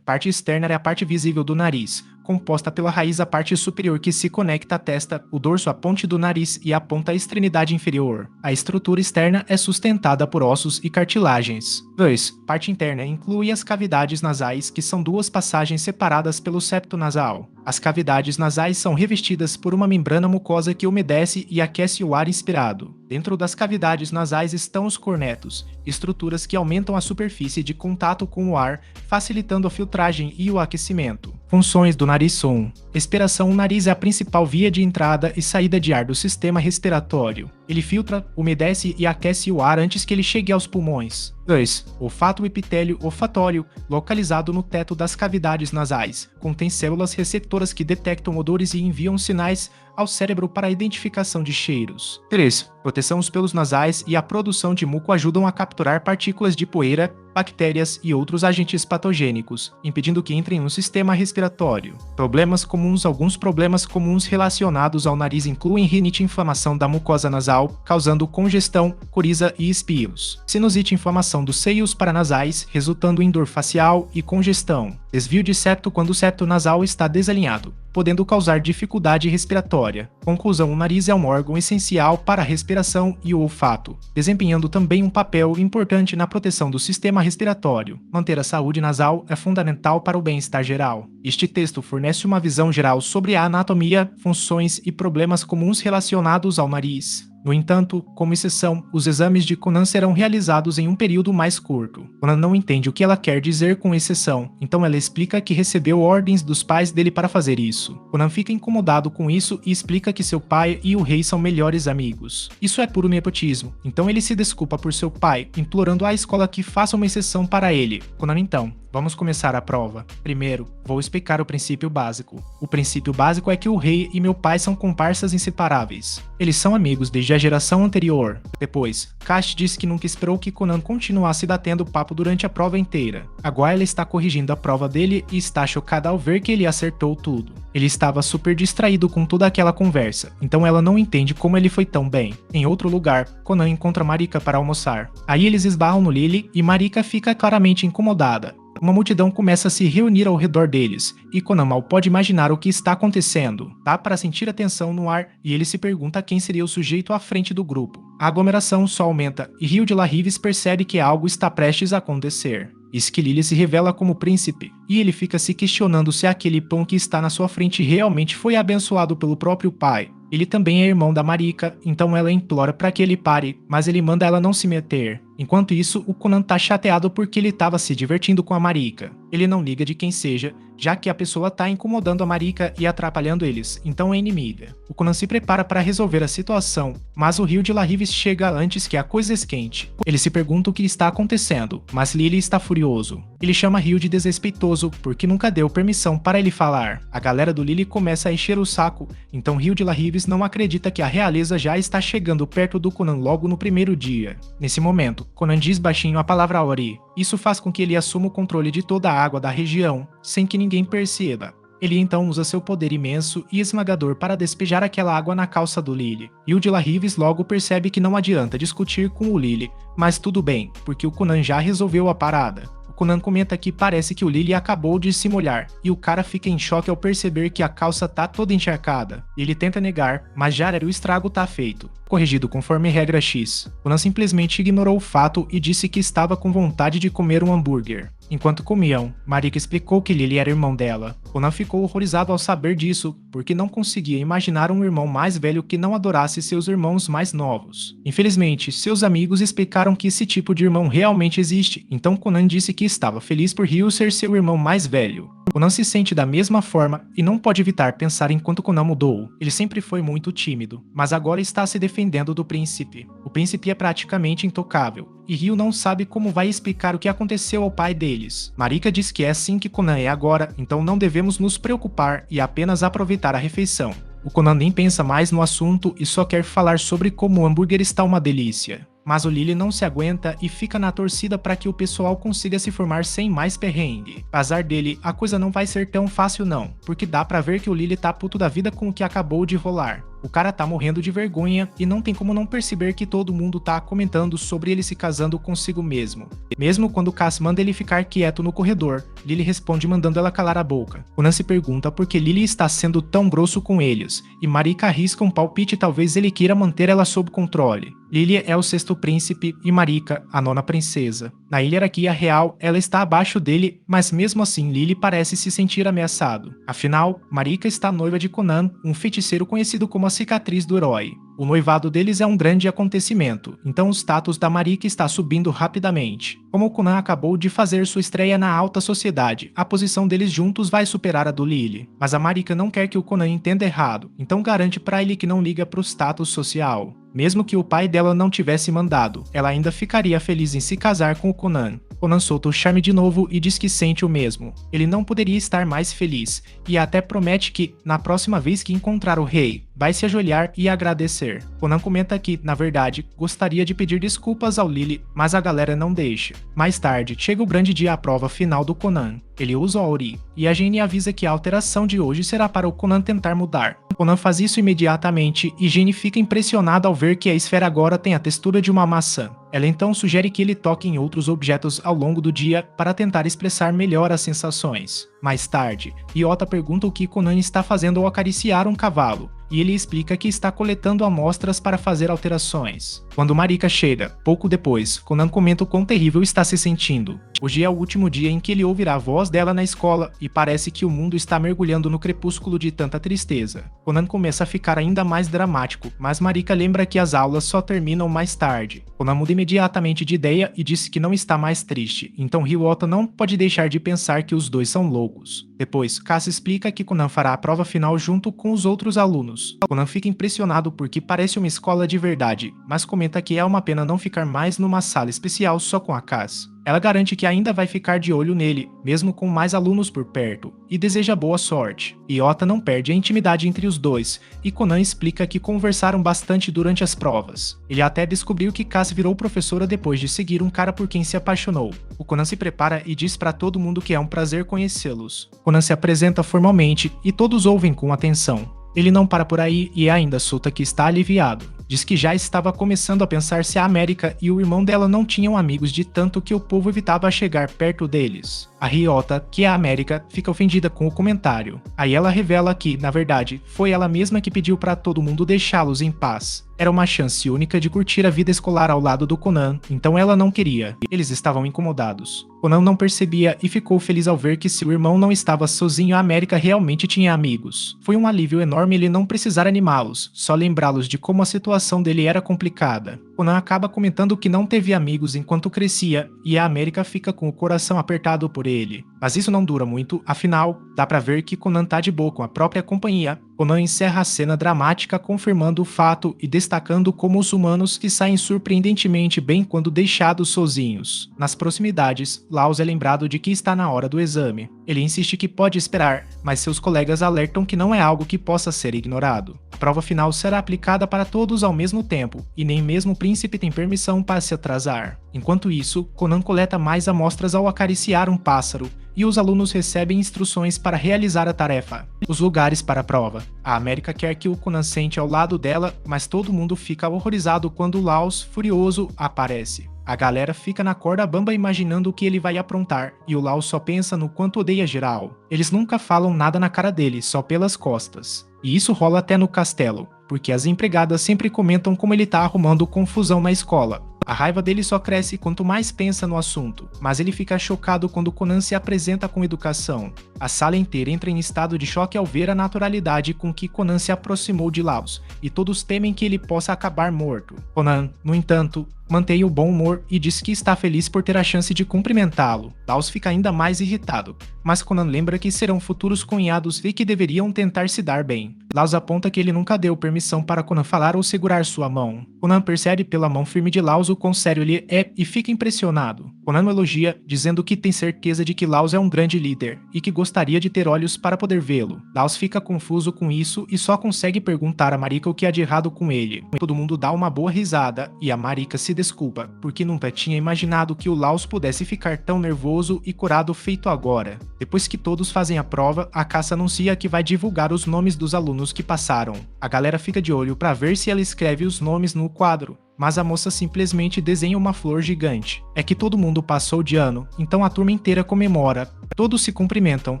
Parte externa é a parte visível do nariz, composta pela raiz, a parte superior que se conecta à testa, o dorso, a ponte do nariz e a ponta à extremidade inferior. A estrutura externa é sustentada por ossos e cartilagens. 2. Parte interna inclui as cavidades nasais, que são duas passagens separadas pelo septo nasal. As cavidades nasais são revestidas por uma membrana mucosa que umedece e aquece o ar inspirado. Dentro das cavidades nasais estão os cornetos, estruturas que aumentam a superfície de contato com o ar, facilitando a filtragem e o aquecimento. Funções do nariz são: expiração: o nariz é a principal via de entrada e saída de ar do sistema respiratório. Ele filtra, umedece e aquece o ar antes que ele chegue aos pulmões. 2. Olfato: o epitélio olfatório, localizado no teto das cavidades nasais, contém células receptoras que detectam odores e enviam sinais ao cérebro para a identificação de cheiros. 3. Proteção: os pelos nasais e a produção de muco ajudam a capturar partículas de poeira, bactérias e outros agentes patogênicos, impedindo que entrem no sistema respiratório. Problemas comuns: alguns problemas comuns relacionados ao nariz incluem rinite, inflamação da mucosa nasal, causando congestão, coriza e espios. Sinusite: inflamação dos seios paranasais, resultando em dor facial e congestão. Desvio de septo: quando o septo nasal está desalinhado, podendo causar dificuldade respiratória. Conclusão: o nariz é um órgão essencial para a respiração e o olfato, desempenhando também um papel importante na proteção do sistema respiratório. Manter a saúde nasal é fundamental para o bem-estar geral. Este texto fornece uma visão geral sobre a anatomia, funções e problemas comuns relacionados ao nariz. No entanto, como exceção, os exames de Conan serão realizados em um período mais curto. Conan não entende o que ela quer dizer com exceção, então ela explica que recebeu ordens dos pais dele para fazer isso. Conan fica incomodado com isso e explica que seu pai e o rei são melhores amigos. Isso é puro nepotismo, então ele se desculpa por seu pai, implorando à escola que faça uma exceção para ele. Conan então: vamos começar a prova. Primeiro, vou explicar o princípio básico. O princípio básico é que o rei e meu pai são comparsas inseparáveis. Eles são amigos desde a geração anterior. Depois, Casti disse que nunca esperou que Conan continuasse batendo papo durante a prova inteira. Agora ela está corrigindo a prova dele e está chocada ao ver que ele acertou tudo. Ele estava super distraído com toda aquela conversa, então ela não entende como ele foi tão bem. Em outro lugar, Conan encontra Marika para almoçar. Aí eles esbarram no Lily e Marika fica claramente incomodada. Uma multidão começa a se reunir ao redor deles, e Conan mal pode imaginar o que está acontecendo. Dá para sentir a tensão no ar, e ele se pergunta quem seria o sujeito à frente do grupo. A aglomeração só aumenta, e Rio de La Rives percebe que algo está prestes a acontecer. Isso que Lily se revela como príncipe, e ele fica se questionando se aquele pão que está na sua frente realmente foi abençoado pelo próprio pai. Ele também é irmão da Marika, então ela implora para que ele pare, mas ele manda ela não se meter. Enquanto isso, o Conan tá chateado porque ele estava se divertindo com a Marika. Ele não liga de quem seja, já que a pessoa tá incomodando a Marika e atrapalhando eles, então é inimiga. O Conan se prepara para resolver a situação, mas o Rio de La Rives chega antes que a coisa esquente. Ele se pergunta o que está acontecendo, mas Lily está furioso. Ele chama Rio de desrespeitoso porque nunca deu permissão para ele falar. A galera do Lily começa a encher o saco, então Rio de La Rives não acredita que a realeza já está chegando perto do Conan logo no primeiro dia. Nesse momento, Conan diz baixinho a palavra Ori. Isso faz com que ele assuma o controle de toda a água da região, sem que ninguém perceba. Ele então usa seu poder imenso e esmagador para despejar aquela água na calça do Lily. Rio de La Rives logo percebe que não adianta discutir com o Lily, mas tudo bem, porque o Conan já resolveu a parada. Conan comenta que parece que o Lily acabou de se molhar, e o cara fica em choque ao perceber que a calça tá toda encharcada. Ele tenta negar, mas já era o estrago tá feito. Corrigido conforme regra X. Conan simplesmente ignorou o fato e disse que estava com vontade de comer um hambúrguer. Enquanto comiam, Marika explicou que Lily era irmão dela. Conan ficou horrorizado ao saber disso, porque não conseguia imaginar um irmão mais velho que não adorasse seus irmãos mais novos. Infelizmente, seus amigos explicaram que esse tipo de irmão realmente existe, então Conan disse que estava feliz por Ryu ser seu irmão mais velho. Conan se sente da mesma forma e não pode evitar pensar em quanto Conan mudou. Ele sempre foi muito tímido, mas agora está se defendendo do príncipe. O príncipe é praticamente intocável, e Ryu não sabe como vai explicar o que aconteceu ao pai deles. Marika diz que é assim que Conan é agora, então não devemos nos preocupar e apenas aproveitar a refeição. O Conan nem pensa mais no assunto e só quer falar sobre como o hambúrguer está uma delícia. Mas o Lily não se aguenta e fica na torcida para que o pessoal consiga se formar sem mais perrengue. Apesar dele, a coisa não vai ser tão fácil não, porque dá pra ver que o Lily tá puto da vida com o que acabou de rolar. O cara tá morrendo de vergonha e não tem como não perceber que todo mundo tá comentando sobre ele se casando consigo mesmo. Mesmo quando Cass manda ele ficar quieto no corredor, Lily responde mandando ela calar a boca. Conan se pergunta por que Lily está sendo tão grosso com eles, e Marika arrisca um palpite e talvez ele queira manter ela sob controle. Lily é o sexto príncipe e Marika, a nona princesa. Na hierarquia real, ela está abaixo dele, mas mesmo assim Lily parece se sentir ameaçado. Afinal, Marika está noiva de Conan, um feiticeiro conhecido como a cicatriz do herói. O noivado deles é um grande acontecimento, então o status da Marika está subindo rapidamente. Como o Conan acabou de fazer sua estreia na alta sociedade, a posição deles juntos vai superar a do Lily. Mas a Marika não quer que o Conan entenda errado, então garante pra ele que não liga pro status social. Mesmo que o pai dela não tivesse mandado, ela ainda ficaria feliz em se casar com o Conan. Conan solta o charme de novo e diz que sente o mesmo. Ele não poderia estar mais feliz, e até promete que, na próxima vez que encontrar o rei, vai se ajoelhar e agradecer. Conan comenta que, na verdade, gostaria de pedir desculpas ao Lily, mas a galera não deixa. Mais tarde, chega o grande dia à prova final do Conan. Ele usa o Ori, e a Jenny avisa que a alteração de hoje será para o Conan tentar mudar. Conan faz isso imediatamente e Jenny fica impressionada ao ver que a esfera agora tem a textura de uma maçã. Ela então sugere que ele toque em outros objetos ao longo do dia para tentar expressar melhor as sensações. Mais tarde, Ryota pergunta o que Conan está fazendo ao acariciar um cavalo, e ele explica que está coletando amostras para fazer alterações. Quando Marika chega, pouco depois, Conan comenta o quão terrível está se sentindo. Hoje é o último dia em que ele ouvirá a voz dela na escola e parece que o mundo está mergulhando no crepúsculo de tanta tristeza. Conan começa a ficar ainda mais dramático, mas Marika lembra que as aulas só terminam mais tarde. Conan muda imediatamente de ideia e disse que não está mais triste, então Ryota não pode deixar de pensar que os dois são loucos. Depois, Cass explica que Conan fará a prova final junto com os outros alunos. Conan fica impressionado porque parece uma escola de verdade, mas comenta que é uma pena não ficar mais numa sala especial só com a Cass. Ela garante que ainda vai ficar de olho nele, mesmo com mais alunos por perto, e deseja boa sorte. Ryota não perde a intimidade entre os dois, e Conan explica que conversaram bastante durante as provas. Ele até descobriu que Cass virou professora depois de seguir um cara por quem se apaixonou. O Conan se prepara e diz pra todo mundo que é um prazer conhecê-los. Conan se apresenta formalmente e todos ouvem com atenção. Ele não para por aí e ainda solta que está aliviado. Diz que já estava começando a pensar se a América e o irmão dela não tinham amigos de tanto que o povo evitava chegar perto deles. A Ryota, que é a América, fica ofendida com o comentário. Aí ela revela que, na verdade, foi ela mesma que pediu para todo mundo deixá-los em paz. Era uma chance única de curtir a vida escolar ao lado do Conan, então ela não queria. Eles estavam incomodados. Conan não percebia e ficou feliz ao ver que seu irmão não estava sozinho e a América realmente tinha amigos. Foi um alívio enorme ele não precisar animá-los, só lembrá-los de como a situação dele era complicada. Conan acaba comentando que não teve amigos enquanto crescia e a América fica com o coração apertado por ele. Mas isso não dura muito, afinal, dá pra ver que Conan tá de boa com a própria companhia. Conan encerra a cena dramática confirmando o fato e destacando como os humanos que saem surpreendentemente bem quando deixados sozinhos. Nas proximidades, Laos é lembrado de que está na hora do exame. Ele insiste que pode esperar, mas seus colegas alertam que não é algo que possa ser ignorado. A prova final será aplicada para todos ao mesmo tempo, e nem mesmo o príncipe tem permissão para se atrasar. Enquanto isso, Conan coleta mais amostras ao acariciar um pássaro, e os alunos recebem instruções para realizar a tarefa. Os lugares para a prova. A América quer que o Conan sente ao lado dela, mas todo mundo fica horrorizado quando Laos, furioso, aparece. A galera fica na corda bamba imaginando o que ele vai aprontar, e o Laos só pensa no quanto odeia geral. Eles nunca falam nada na cara dele, só pelas costas. E isso rola até no castelo, porque as empregadas sempre comentam como ele tá arrumando confusão na escola. A raiva dele só cresce quanto mais pensa no assunto, mas ele fica chocado quando Conan se apresenta com educação. A sala inteira entra em estado de choque ao ver a naturalidade com que Conan se aproximou de Laos, e todos temem que ele possa acabar morto. Conan, no entanto, mantém o bom humor e diz que está feliz por ter a chance de cumprimentá-lo. Laos fica ainda mais irritado, mas Conan lembra que serão futuros cunhados e que deveriam tentar se dar bem. Laos aponta que ele nunca deu permissão para Conan falar ou segurar sua mão. Conan percebe pela mão firme de Laos o quão sério ele é e fica impressionado. Conan o elogia, dizendo que tem certeza de que Laos é um grande líder e que gostaria de ter olhos para poder vê-lo. Laos fica confuso com isso e só consegue perguntar a Marika o que há de errado com ele. Todo mundo dá uma boa risada e a Marika se desculpa, porque nunca tinha imaginado que o Laos pudesse ficar tão nervoso e curado feito agora. Depois que todos fazem a prova, a Caça anuncia que vai divulgar os nomes dos alunos que passaram. A galera fica de olho para ver se ela escreve os nomes no quadro, mas a moça simplesmente desenha uma flor gigante. É que todo mundo passou de ano, então a turma inteira comemora. Todos se cumprimentam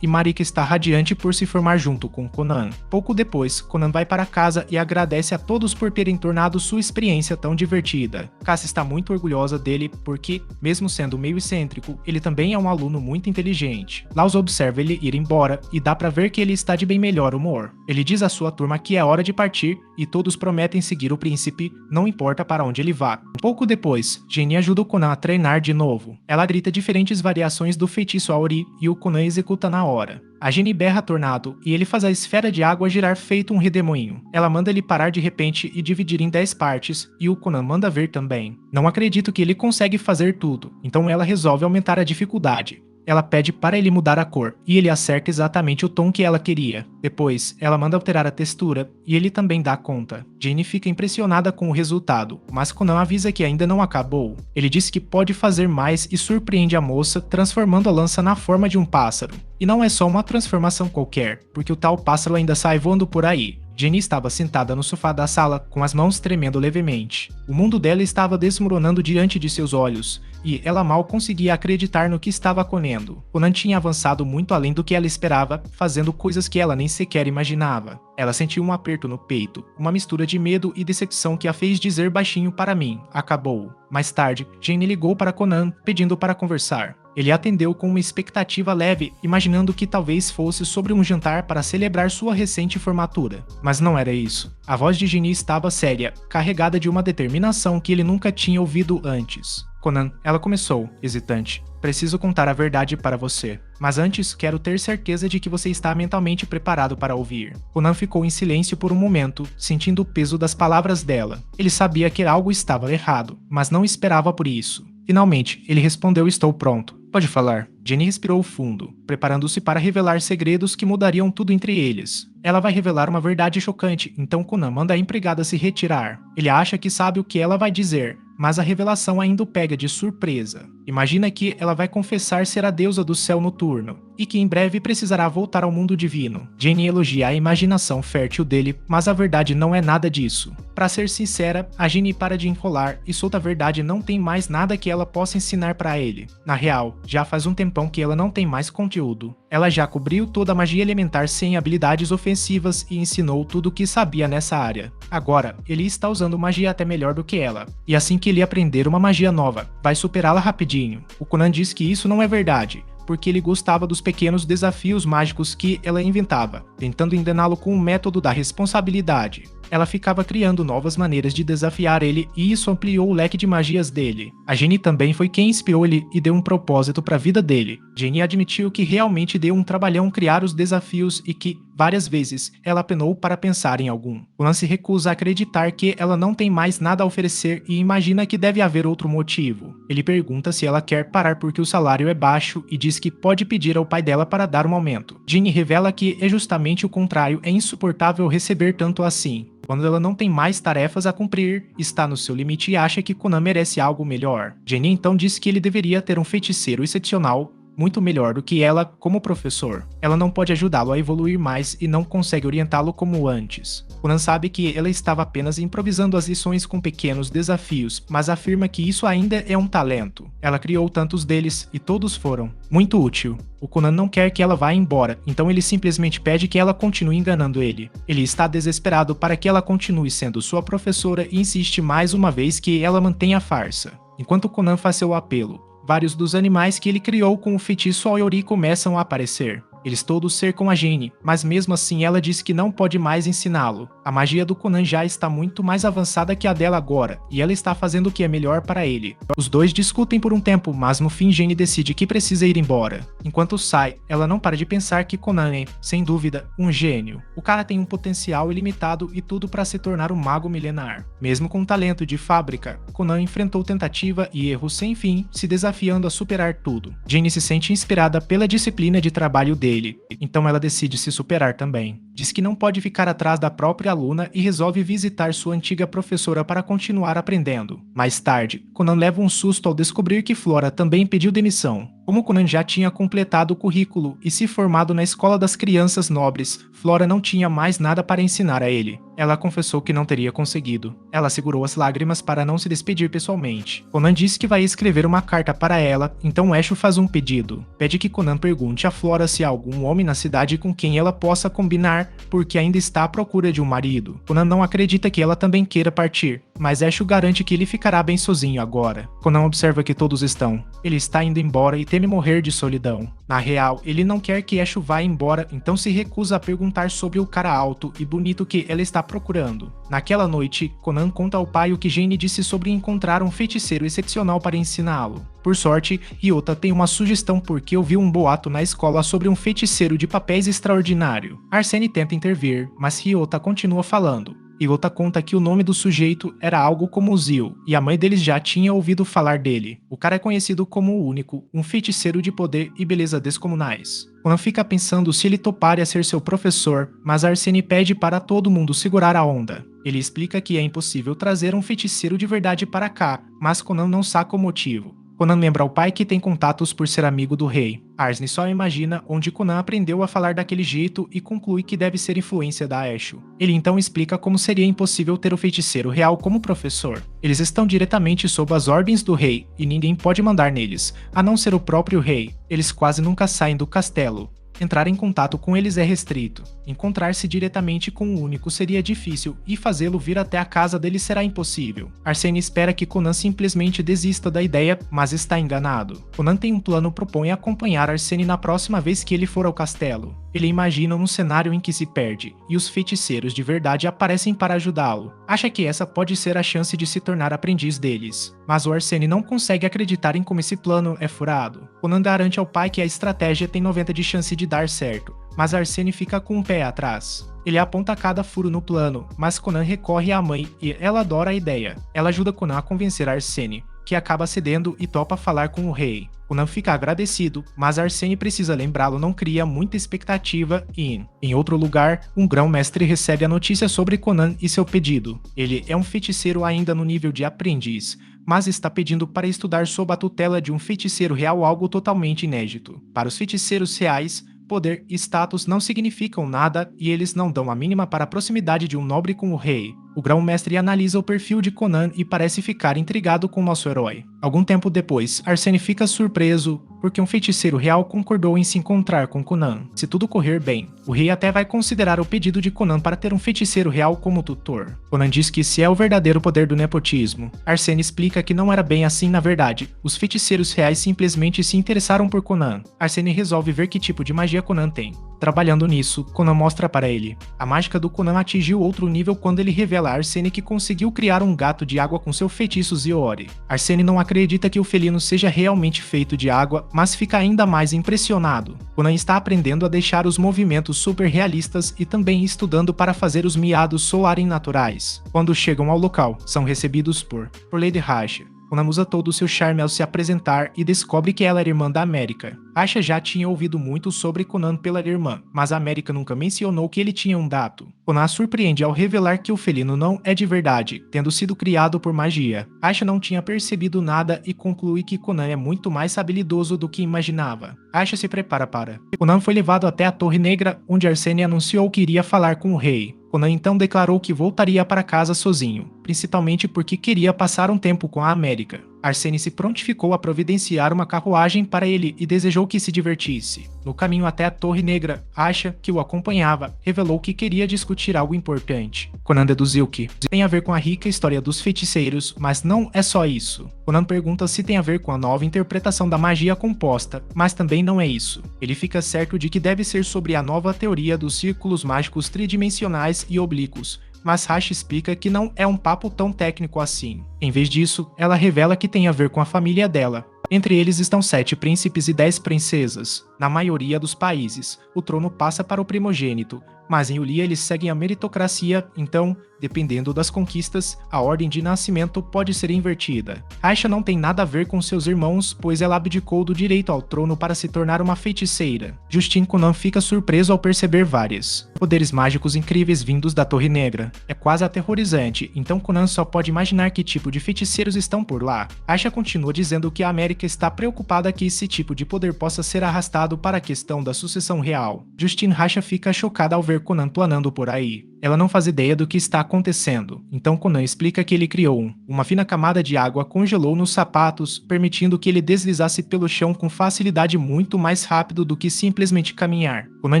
e Marika está radiante por se formar junto com Conan. Pouco depois, Conan vai para casa e agradece a todos por terem tornado sua experiência tão divertida. Cassie está muito orgulhosa dele porque, mesmo sendo meio excêntrico, ele também é um aluno muito inteligente. Laos observa ele ir embora e dá pra ver que ele está de bem melhor humor. Ele diz à sua turma que é hora de partir e todos prometem seguir o príncipe, não importa para onde ele vá. Pouco depois, Jenny ajuda o Conan a treinar de novo. Ela grita diferentes variações do feitiço Aori e o Conan executa na hora. A Jenny berra Tornado e ele faz a esfera de água girar feito um redemoinho. Ela manda ele parar de repente e dividir em 10 partes, e o Conan manda ver também. Não acredito que ele consegue fazer tudo, então ela resolve aumentar a dificuldade. Ela pede para ele mudar a cor, e ele acerta exatamente o tom que ela queria. Depois, ela manda alterar a textura, e ele também dá conta. Jane fica impressionada com o resultado, mas Conan avisa que ainda não acabou. Ele diz que pode fazer mais e surpreende a moça, transformando a lança na forma de um pássaro. E não é só uma transformação qualquer, porque o tal pássaro ainda sai voando por aí. Jenny estava sentada no sofá da sala, com as mãos tremendo levemente. O mundo dela estava desmoronando diante de seus olhos, e ela mal conseguia acreditar no que estava colhendo. Conan tinha avançado muito além do que ela esperava, fazendo coisas que ela nem sequer imaginava. Ela sentiu um aperto no peito, uma mistura de medo e decepção que a fez dizer baixinho para mim, acabou. Mais tarde, Jenny ligou para Conan, pedindo para conversar. Ele atendeu com uma expectativa leve, imaginando que talvez fosse sobre um jantar para celebrar sua recente formatura. Mas não era isso. A voz de Jenny estava séria, carregada de uma determinação que ele nunca tinha ouvido antes. Conan, ela começou, hesitante. Preciso contar a verdade para você. Mas antes, quero ter certeza de que você está mentalmente preparado para ouvir. Conan ficou em silêncio por um momento, sentindo o peso das palavras dela. Ele sabia que algo estava errado, mas não esperava por isso. Finalmente, ele respondeu: estou pronto. Pode falar. Jenny respirou fundo, preparando-se para revelar segredos que mudariam tudo entre eles. Ela vai revelar uma verdade chocante, então Conan manda a empregada se retirar. Ele acha que sabe o que ela vai dizer, mas a revelação ainda o pega de surpresa. Imagina que ela vai confessar ser a deusa do céu noturno, e que em breve precisará voltar ao mundo divino. Jenny elogia a imaginação fértil dele, mas a verdade não é nada disso. Para ser sincera, a Jenny para de enrolar e solta a verdade, não tem mais nada que ela possa ensinar para ele. Na real, já faz um tempão que ela não tem mais conteúdo. Ela já cobriu toda a magia elementar sem habilidades ofensivas e ensinou tudo o que sabia nessa área. Agora, ele está usando magia até melhor do que ela. E assim que ele aprender uma magia nova, vai superá-la rapidinho. O Conan diz que isso não é verdade, porque ele gostava dos pequenos desafios mágicos que ela inventava, tentando enganá-lo com o método da responsabilidade. Ela ficava criando novas maneiras de desafiar ele e isso ampliou o leque de magias dele. A Jenny também foi quem inspirou ele e deu um propósito para a vida dele. Jenny admitiu que realmente deu um trabalhão criar os desafios e que, várias vezes, ela penou para pensar em algum. Conan se recusa a acreditar que ela não tem mais nada a oferecer e imagina que deve haver outro motivo. Ele pergunta se ela quer parar porque o salário é baixo e diz que pode pedir ao pai dela para dar um aumento. Jenny revela que é justamente o contrário, é insuportável receber tanto assim. Quando ela não tem mais tarefas a cumprir, está no seu limite e acha que Conan merece algo melhor. Jenny então diz que ele deveria ter um feiticeiro excepcional, muito melhor do que ela como professor. Ela não pode ajudá-lo a evoluir mais e não consegue orientá-lo como antes. Conan sabe que ela estava apenas improvisando as lições com pequenos desafios, mas afirma que isso ainda é um talento. Ela criou tantos deles e todos foram muito útil. O Conan não quer que ela vá embora, então ele simplesmente pede que ela continue enganando ele. Ele está desesperado para que ela continue sendo sua professora e insiste mais uma vez que ela mantenha a farsa. Enquanto Conan faz seu apelo, vários dos animais que ele criou com o feitiço Aori começam a aparecer. Eles todos cercam a Jenny, mas mesmo assim ela diz que não pode mais ensiná-lo. A magia do Conan já está muito mais avançada que a dela agora, e ela está fazendo o que é melhor para ele. Os dois discutem por um tempo, mas no fim Jenny decide que precisa ir embora. Enquanto sai, ela não para de pensar que Conan é, sem dúvida, um gênio. O cara tem um potencial ilimitado e tudo para se tornar um mago milenar. Mesmo com talento de fábrica, Conan enfrentou tentativa e erro sem fim, se desafiando a superar tudo. Jenny se sente inspirada pela disciplina de trabalho dele, então ela decide se superar também. Diz que não pode ficar atrás da própria aluna e resolve visitar sua antiga professora para continuar aprendendo. Mais tarde, Conan leva um susto ao descobrir que Flora também pediu demissão. Como Conan já tinha completado o currículo e se formado na escola das crianças nobres, Flora não tinha mais nada para ensinar a ele. Ela confessou que não teria conseguido. Ela segurou as lágrimas para não se despedir pessoalmente. Conan disse que vai escrever uma carta para ela, então Esho faz um pedido. Pede que Conan pergunte a Flora se há algum homem na cidade com quem ela possa combinar, porque ainda está à procura de um marido. Conan não acredita que ela também queira partir, mas Esho garante que ele ficará bem sozinho agora. Conan observa que todos estão. Ele está indo embora e teme morrer de solidão. Na real, ele não quer que Esho vá embora, então se recusa a perguntar sobre o cara alto e bonito que ela está procurando. Naquela noite, Conan conta ao pai o que Jenny disse sobre encontrar um feiticeiro excepcional para ensiná-lo. Por sorte, Ryota tem uma sugestão porque ouviu um boato na escola sobre um feiticeiro de papéis extraordinário. Arsene tenta intervir, mas Ryota continua falando. Ryota conta que o nome do sujeito era algo como Zil, e a mãe deles já tinha ouvido falar dele. O cara é conhecido como o Único, um feiticeiro de poder e beleza descomunais. Conan fica pensando se ele toparia ser seu professor, mas Arsene pede para todo mundo segurar a onda. Ele explica que é impossível trazer um feiticeiro de verdade para cá, mas Conan não saca o motivo. Conan lembra ao pai que tem contatos por ser amigo do rei. Arsene só imagina onde Conan aprendeu a falar daquele jeito e conclui que deve ser influência da Esho. Ele então explica como seria impossível ter o feiticeiro real como professor. Eles estão diretamente sob as ordens do rei e ninguém pode mandar neles, a não ser o próprio rei. Eles quase nunca saem do castelo. Entrar em contato com eles é restrito. Encontrar-se diretamente com o Único seria difícil e fazê-lo vir até a casa dele será impossível. Arsene espera que Conan simplesmente desista da ideia, mas está enganado. Conan tem um plano e propõe acompanhar Arsene na próxima vez que ele for ao castelo. Ele imagina um cenário em que se perde, e os feiticeiros de verdade aparecem para ajudá-lo. Acha que essa pode ser a chance de se tornar aprendiz deles. Mas o Arsene não consegue acreditar em como esse plano é furado. Conan garante ao pai que a estratégia tem 90 de chance de dar certo, mas Arsene fica com um pé atrás. Ele aponta cada furo no plano, mas Conan recorre à mãe e ela adora a ideia. Ela ajuda Conan a convencer Arsene, que acaba cedendo e topa falar com o rei. Conan fica agradecido, mas Arsene precisa lembrá-lo não cria muita expectativa e, em outro lugar, um grão-mestre recebe a notícia sobre Conan e seu pedido. Ele é um feiticeiro ainda no nível de aprendiz, mas está pedindo para estudar sob a tutela de um feiticeiro real, algo totalmente inédito. Para os feiticeiros reais, poder e status não significam nada e eles não dão a mínima para a proximidade de um nobre com o rei. O grão-mestre analisa o perfil de Conan e parece ficar intrigado com nosso herói. Algum tempo depois, Arsene fica surpreso porque um feiticeiro real concordou em se encontrar com Conan, se tudo correr bem. O rei até vai considerar o pedido de Conan para ter um feiticeiro real como tutor. Conan diz que esse é o verdadeiro poder do nepotismo. Arsene explica que não era bem assim na verdade. Os feiticeiros reais simplesmente se interessaram por Conan. Arsene resolve ver que tipo de magia Conan tem. Trabalhando nisso, Conan mostra para ele. A mágica do Conan atingiu outro nível quando ele revela a Arsene que conseguiu criar um gato de água com seu feitiço Ziori. Arsene não acredita que o felino seja realmente feito de água, mas fica ainda mais impressionado. Conan está aprendendo a deixar os movimentos super realistas e também estudando para fazer os miados soarem naturais. Quando chegam ao local, são recebidos por Lady Rasha. Conan usa todo o seu charme ao se apresentar e descobre que ela era irmã da América. Asha já tinha ouvido muito sobre Conan pela irmã, mas a América nunca mencionou que ele tinha um gato. Conan a surpreende ao revelar que o felino não é de verdade, tendo sido criado por magia. Asha não tinha percebido nada e conclui que Conan é muito mais habilidoso do que imaginava. Asha se prepara para. Conan foi levado até a Torre Negra, onde Arsene anunciou que iria falar com o rei. Conan então declarou que voltaria para casa sozinho, principalmente porque queria passar um tempo com a América. Arsene se prontificou a providenciar uma carruagem para ele e desejou que se divertisse. No caminho até a Torre Negra, Asha, que o acompanhava, revelou que queria discutir algo importante. Conan deduziu que tem a ver com a rica história dos feiticeiros, mas não é só isso. Conan pergunta se tem a ver com a nova interpretação da magia composta, mas também não é isso. Ele fica certo de que deve ser sobre a nova teoria dos círculos mágicos tridimensionais e oblíquos, mas Rasha explica que não é um papo tão técnico assim. Em vez disso, ela revela que tem a ver com a família dela. Entre eles estão 7 príncipes e 10 princesas. Na maioria dos países, o trono passa para o primogênito, mas em Ulia eles seguem a meritocracia, então, dependendo das conquistas, a ordem de nascimento pode ser invertida. Aisha não tem nada a ver com seus irmãos, pois ela abdicou do direito ao trono para se tornar uma feiticeira. Justin Conan fica surpreso ao perceber vários poderes mágicos incríveis vindos da Torre Negra. É quase aterrorizante, então Conan só pode imaginar que tipo de feiticeiros estão por lá. Aisha continua dizendo que a América está preocupada que esse tipo de poder possa ser arrastado para a questão da sucessão real. Justine Rasha fica chocada ao ver Conan planando por aí. Ela não faz ideia do que está acontecendo, então Conan explica que ele criou uma fina camada de água congelou nos sapatos, permitindo que ele deslizasse pelo chão com facilidade muito mais rápido do que simplesmente caminhar. Conan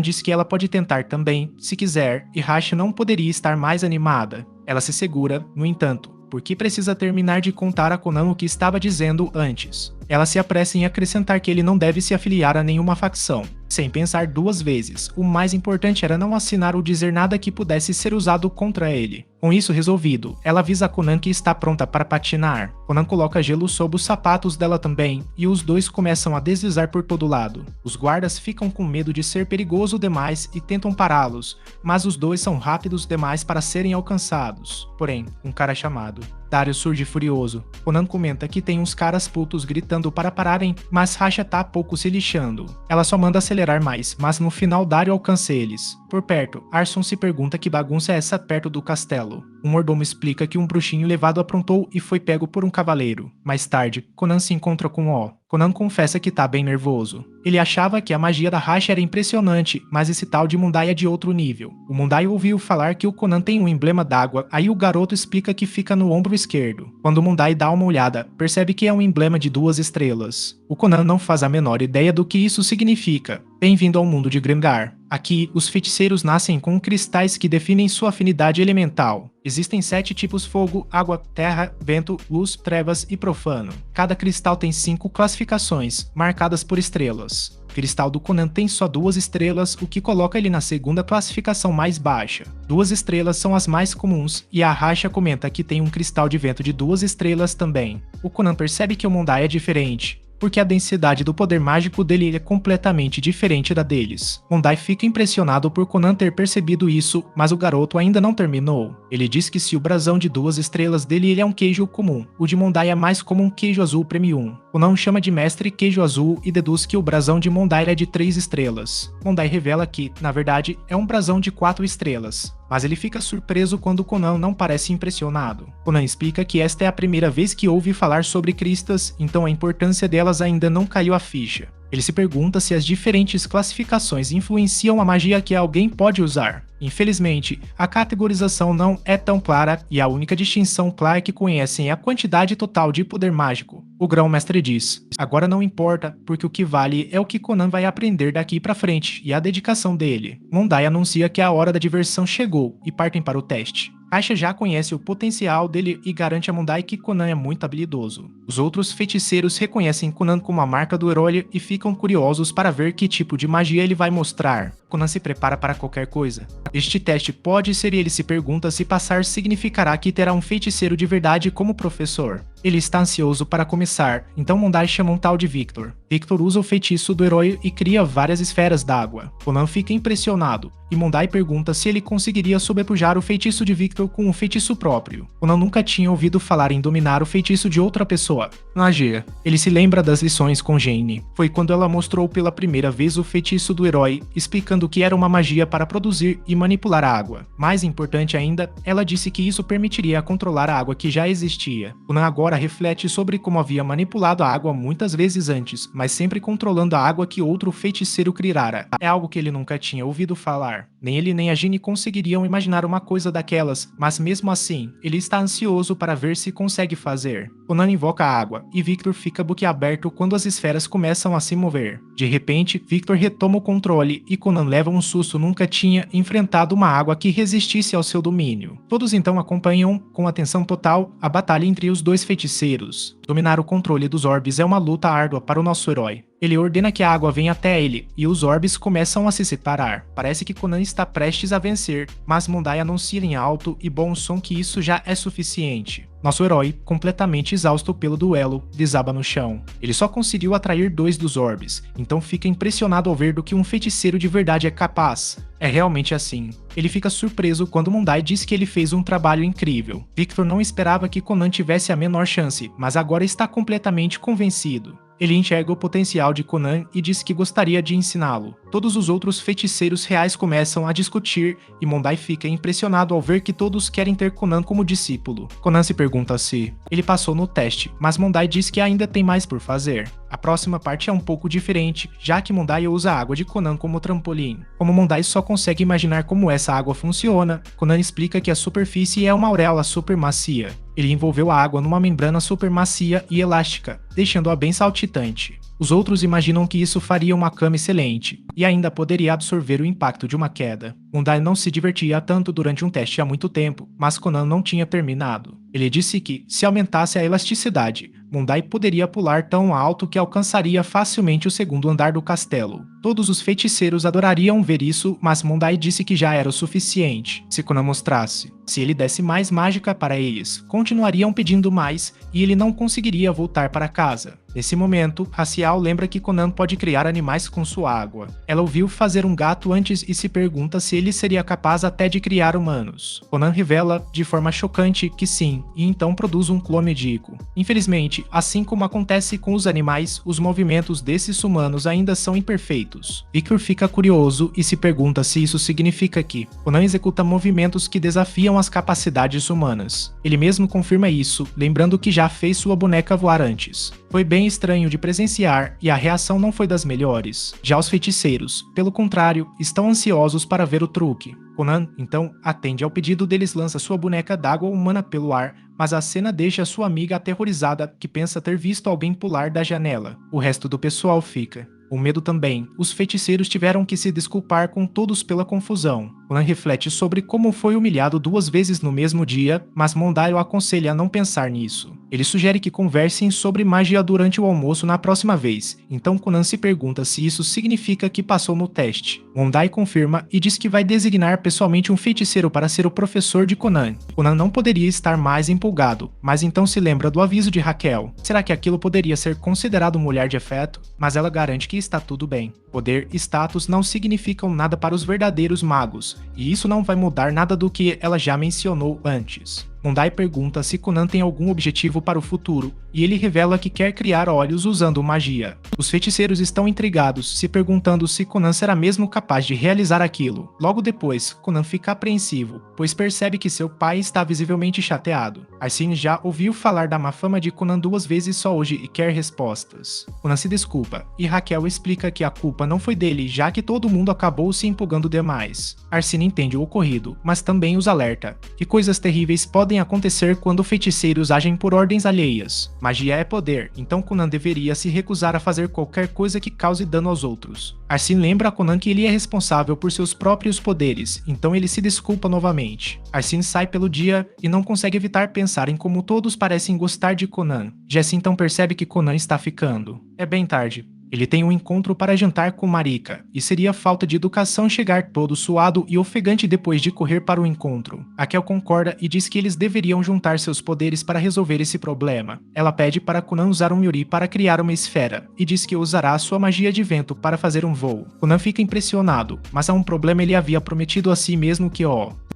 diz que ela pode tentar também, se quiser, e Rasha não poderia estar mais animada. Ela se segura, no entanto, porque precisa terminar de contar a Conan o que estava dizendo antes. Ela se apressa em acrescentar que ele não deve se afiliar a nenhuma facção. Sem pensar duas vezes, o mais importante era não assinar ou dizer nada que pudesse ser usado contra ele. Com isso resolvido, ela avisa a Conan que está pronta para patinar. Conan coloca gelo sob os sapatos dela também, e os dois começam a deslizar por todo lado. Os guardas ficam com medo de ser perigoso demais e tentam pará-los, mas os dois são rápidos demais para serem alcançados. Porém, um cara chamado Dario surge furioso. Conan comenta que tem uns caras putos gritando para pararem, mas Rasha tá pouco se lixando. Ela só manda acelerar mais, mas no final Dario alcança eles. Por perto, Arson se pergunta que bagunça é essa perto do castelo. Um mordomo explica que um bruxinho levado aprontou e foi pego por um cavaleiro. Mais tarde, Conan se encontra com O. Conan confessa que tá bem nervoso. Ele achava que a magia da Rasha era impressionante, mas esse tal de Mundai é de outro nível. O Mundai ouviu falar que o Conan tem um emblema d'água, aí o garoto explica que fica no ombro esquerdo. Quando o Mundai dá uma olhada, percebe que é um emblema de 2 estrelas. O Conan não faz a menor ideia do que isso significa. Bem-vindo ao mundo de Grengar. Aqui, os feiticeiros nascem com cristais que definem sua afinidade elemental. Existem 7 tipos: fogo, água, terra, vento, luz, trevas e profano. Cada cristal tem 5 classificações, marcadas por estrelas. O cristal do Conan tem só 2 estrelas, o que coloca ele na segunda classificação mais baixa. 2 estrelas são as mais comuns, e a Rasha comenta que tem um cristal de vento de 2 estrelas também. O Conan percebe que o Mundai é diferente, porque a densidade do poder mágico dele é completamente diferente da deles. Mundai fica impressionado por Conan ter percebido isso, mas o garoto ainda não terminou. Ele diz que se o brasão de 2 estrelas dele é um queijo comum, o de Mundai é mais como um queijo azul premium. Conan o chama de Mestre Queijo Azul e deduz que o brasão de Mondai é de 3 estrelas. Mondai revela que, na verdade, é um brasão de 4 estrelas. Mas ele fica surpreso quando Conan não parece impressionado. Conan explica que esta é a primeira vez que ouve falar sobre cristas, então a importância delas ainda não caiu a ficha. Ele se pergunta se as diferentes classificações influenciam a magia que alguém pode usar. Infelizmente, a categorização não é tão clara e a única distinção clara que conhecem é a quantidade total de poder mágico. O Grão-Mestre diz: agora não importa, porque o que vale é o que Conan vai aprender daqui pra frente e a dedicação dele. Mondai anuncia que a hora da diversão chegou e partem para o teste. Caixa já conhece o potencial dele e garante a Mondai que Conan é muito habilidoso. Os outros feiticeiros reconhecem Conan como a marca do herói e ficam curiosos para ver que tipo de magia ele vai mostrar. Conan se prepara para qualquer coisa. Este teste pode ser e ele se pergunta se passar significará que terá um feiticeiro de verdade como professor. Ele está ansioso para começar, então Mondai chama um tal de Victor. Victor usa o feitiço do herói e cria várias esferas d'água. Conan fica impressionado, e Mondai pergunta se ele conseguiria sobrepujar o feitiço de Victor com um feitiço próprio. Conan nunca tinha ouvido falar em dominar o feitiço de outra pessoa. Magia. Ele se lembra das lições com Jane. Foi quando ela mostrou pela primeira vez o feitiço do herói, explicando que era uma magia para produzir e manipular a água. Mais importante ainda, ela disse que isso permitiria controlar a água que já existia. Conan agora reflete sobre como havia manipulado a água muitas vezes antes, mas sempre controlando a água que outro feiticeiro criara. É algo que ele nunca tinha ouvido falar. Nem ele nem a Jane conseguiriam imaginar uma coisa daquelas, mas mesmo assim, ele está ansioso para ver se consegue fazer. Conan invoca a água, e Victor fica boquiaberto quando as esferas começam a se mover. De repente, Victor retoma o controle e Conan leva um susto, nunca tinha enfrentado uma água que resistisse ao seu domínio. Todos então acompanham, com atenção total, a batalha entre os dois feiticeiros. Dominar o controle dos orbes é uma luta árdua para o nosso herói. Ele ordena que a água venha até ele, e os orbes começam a se separar. Parece que Conan está prestes a vencer, mas Mondai anuncia em alto e bom som que isso já é suficiente. Nosso herói, completamente exausto pelo duelo, desaba no chão. Ele só conseguiu atrair 2 dos orbes, então fica impressionado ao ver do que um feiticeiro de verdade é capaz. É realmente assim. Ele fica surpreso quando Mondai diz que ele fez um trabalho incrível. Victor não esperava que Conan tivesse a menor chance, mas agora está completamente convencido. Ele enxerga o potencial de Conan e diz que gostaria de ensiná-lo. Todos os outros feiticeiros reais começam a discutir e Mondai fica impressionado ao ver que todos querem ter Conan como discípulo. Conan se pergunta se ele passou no teste, mas Mondai diz que ainda tem mais por fazer. A próxima parte é um pouco diferente, já que Mondai usa a água de Conan como trampolim. Como Mondai só consegue imaginar como essa água funciona, Conan explica que a superfície é uma auréola super macia. Ele envolveu a água numa membrana super macia e elástica, deixando-a bem saltitante. Os outros imaginam que isso faria uma cama excelente, e ainda poderia absorver o impacto de uma queda. Mondai não se divertia tanto durante um teste há muito tempo, mas Conan não tinha terminado. Ele disse que, se aumentasse a elasticidade, Mondai poderia pular tão alto que alcançaria facilmente o segundo andar do castelo. Todos os feiticeiros adorariam ver isso, mas Mondai disse que já era o suficiente, se Conan mostrasse. Se ele desse mais mágica para eles, continuariam pedindo mais e ele não conseguiria voltar para casa. Nesse momento, Racial lembra que Conan pode criar animais com sua água. Ela ouviu fazer um gato antes e se pergunta se ele seria capaz até de criar humanos. Conan revela, de forma chocante, que sim, e então produz um clone de Ico. Infelizmente, assim como acontece com os animais, os movimentos desses humanos ainda são imperfeitos. Victor fica curioso e se pergunta se isso significa que Conan executa movimentos que desafiam as capacidades humanas. Ele mesmo confirma isso, lembrando que já fez sua boneca voar antes. Foi bem estranho de presenciar e a reação não foi das melhores. Já os feiticeiros, pelo contrário, estão ansiosos para ver o truque. Conan, então, atende ao pedido deles, lança sua boneca d'água humana pelo ar, mas a cena deixa sua amiga aterrorizada, que pensa ter visto alguém pular da janela. O resto do pessoal fica. O medo também. Os feiticeiros tiveram que se desculpar com todos pela confusão. Conan reflete sobre como foi humilhado 2 vezes no mesmo dia, mas Mondai o aconselha a não pensar nisso. Ele sugere que conversem sobre magia durante o almoço na próxima vez, então Conan se pergunta se isso significa que passou no teste. Mondai confirma e diz que vai designar pessoalmente um feiticeiro para ser o professor de Conan. Conan não poderia estar mais empolgado, mas então se lembra do aviso de Raquel. Será que aquilo poderia ser considerado mulher de afeto? Mas ela garante que está tudo bem. Poder e status não significam nada para os verdadeiros magos, e isso não vai mudar nada do que ela já mencionou antes. Mondai pergunta se Conan tem algum objetivo para o futuro, e ele revela que quer criar olhos usando magia. Os feiticeiros estão intrigados, se perguntando se Conan será mesmo capaz de realizar aquilo. Logo depois, Conan fica apreensivo, pois percebe que seu pai está visivelmente chateado. Arsene já ouviu falar da má fama de Conan 2 vezes só hoje e quer respostas. Conan se desculpa, e Raquel explica que a culpa não foi dele, já que todo mundo acabou se empolgando demais. Arsene entende o ocorrido, mas também os alerta que coisas terríveis podem acontecer quando feiticeiros agem por ordens alheias. Magia é poder, então Conan deveria se recusar a fazer qualquer coisa que cause dano aos outros. Arsene lembra a Conan que ele é responsável por seus próprios poderes, então ele se desculpa novamente. Arsene sai pelo dia e não consegue evitar pensar em como todos parecem gostar de Conan. Jesse então percebe que Conan está ficando. É bem tarde. Ele tem um encontro para jantar com Marika, e seria falta de educação chegar todo suado e ofegante depois de correr para o encontro. Raquel concorda e diz que eles deveriam juntar seus poderes para resolver esse problema. Ela pede para Conan usar um Yuri para criar uma esfera, e diz que usará sua magia de vento para fazer um voo. Conan fica impressionado, mas há um problema: ele havia prometido a si mesmo que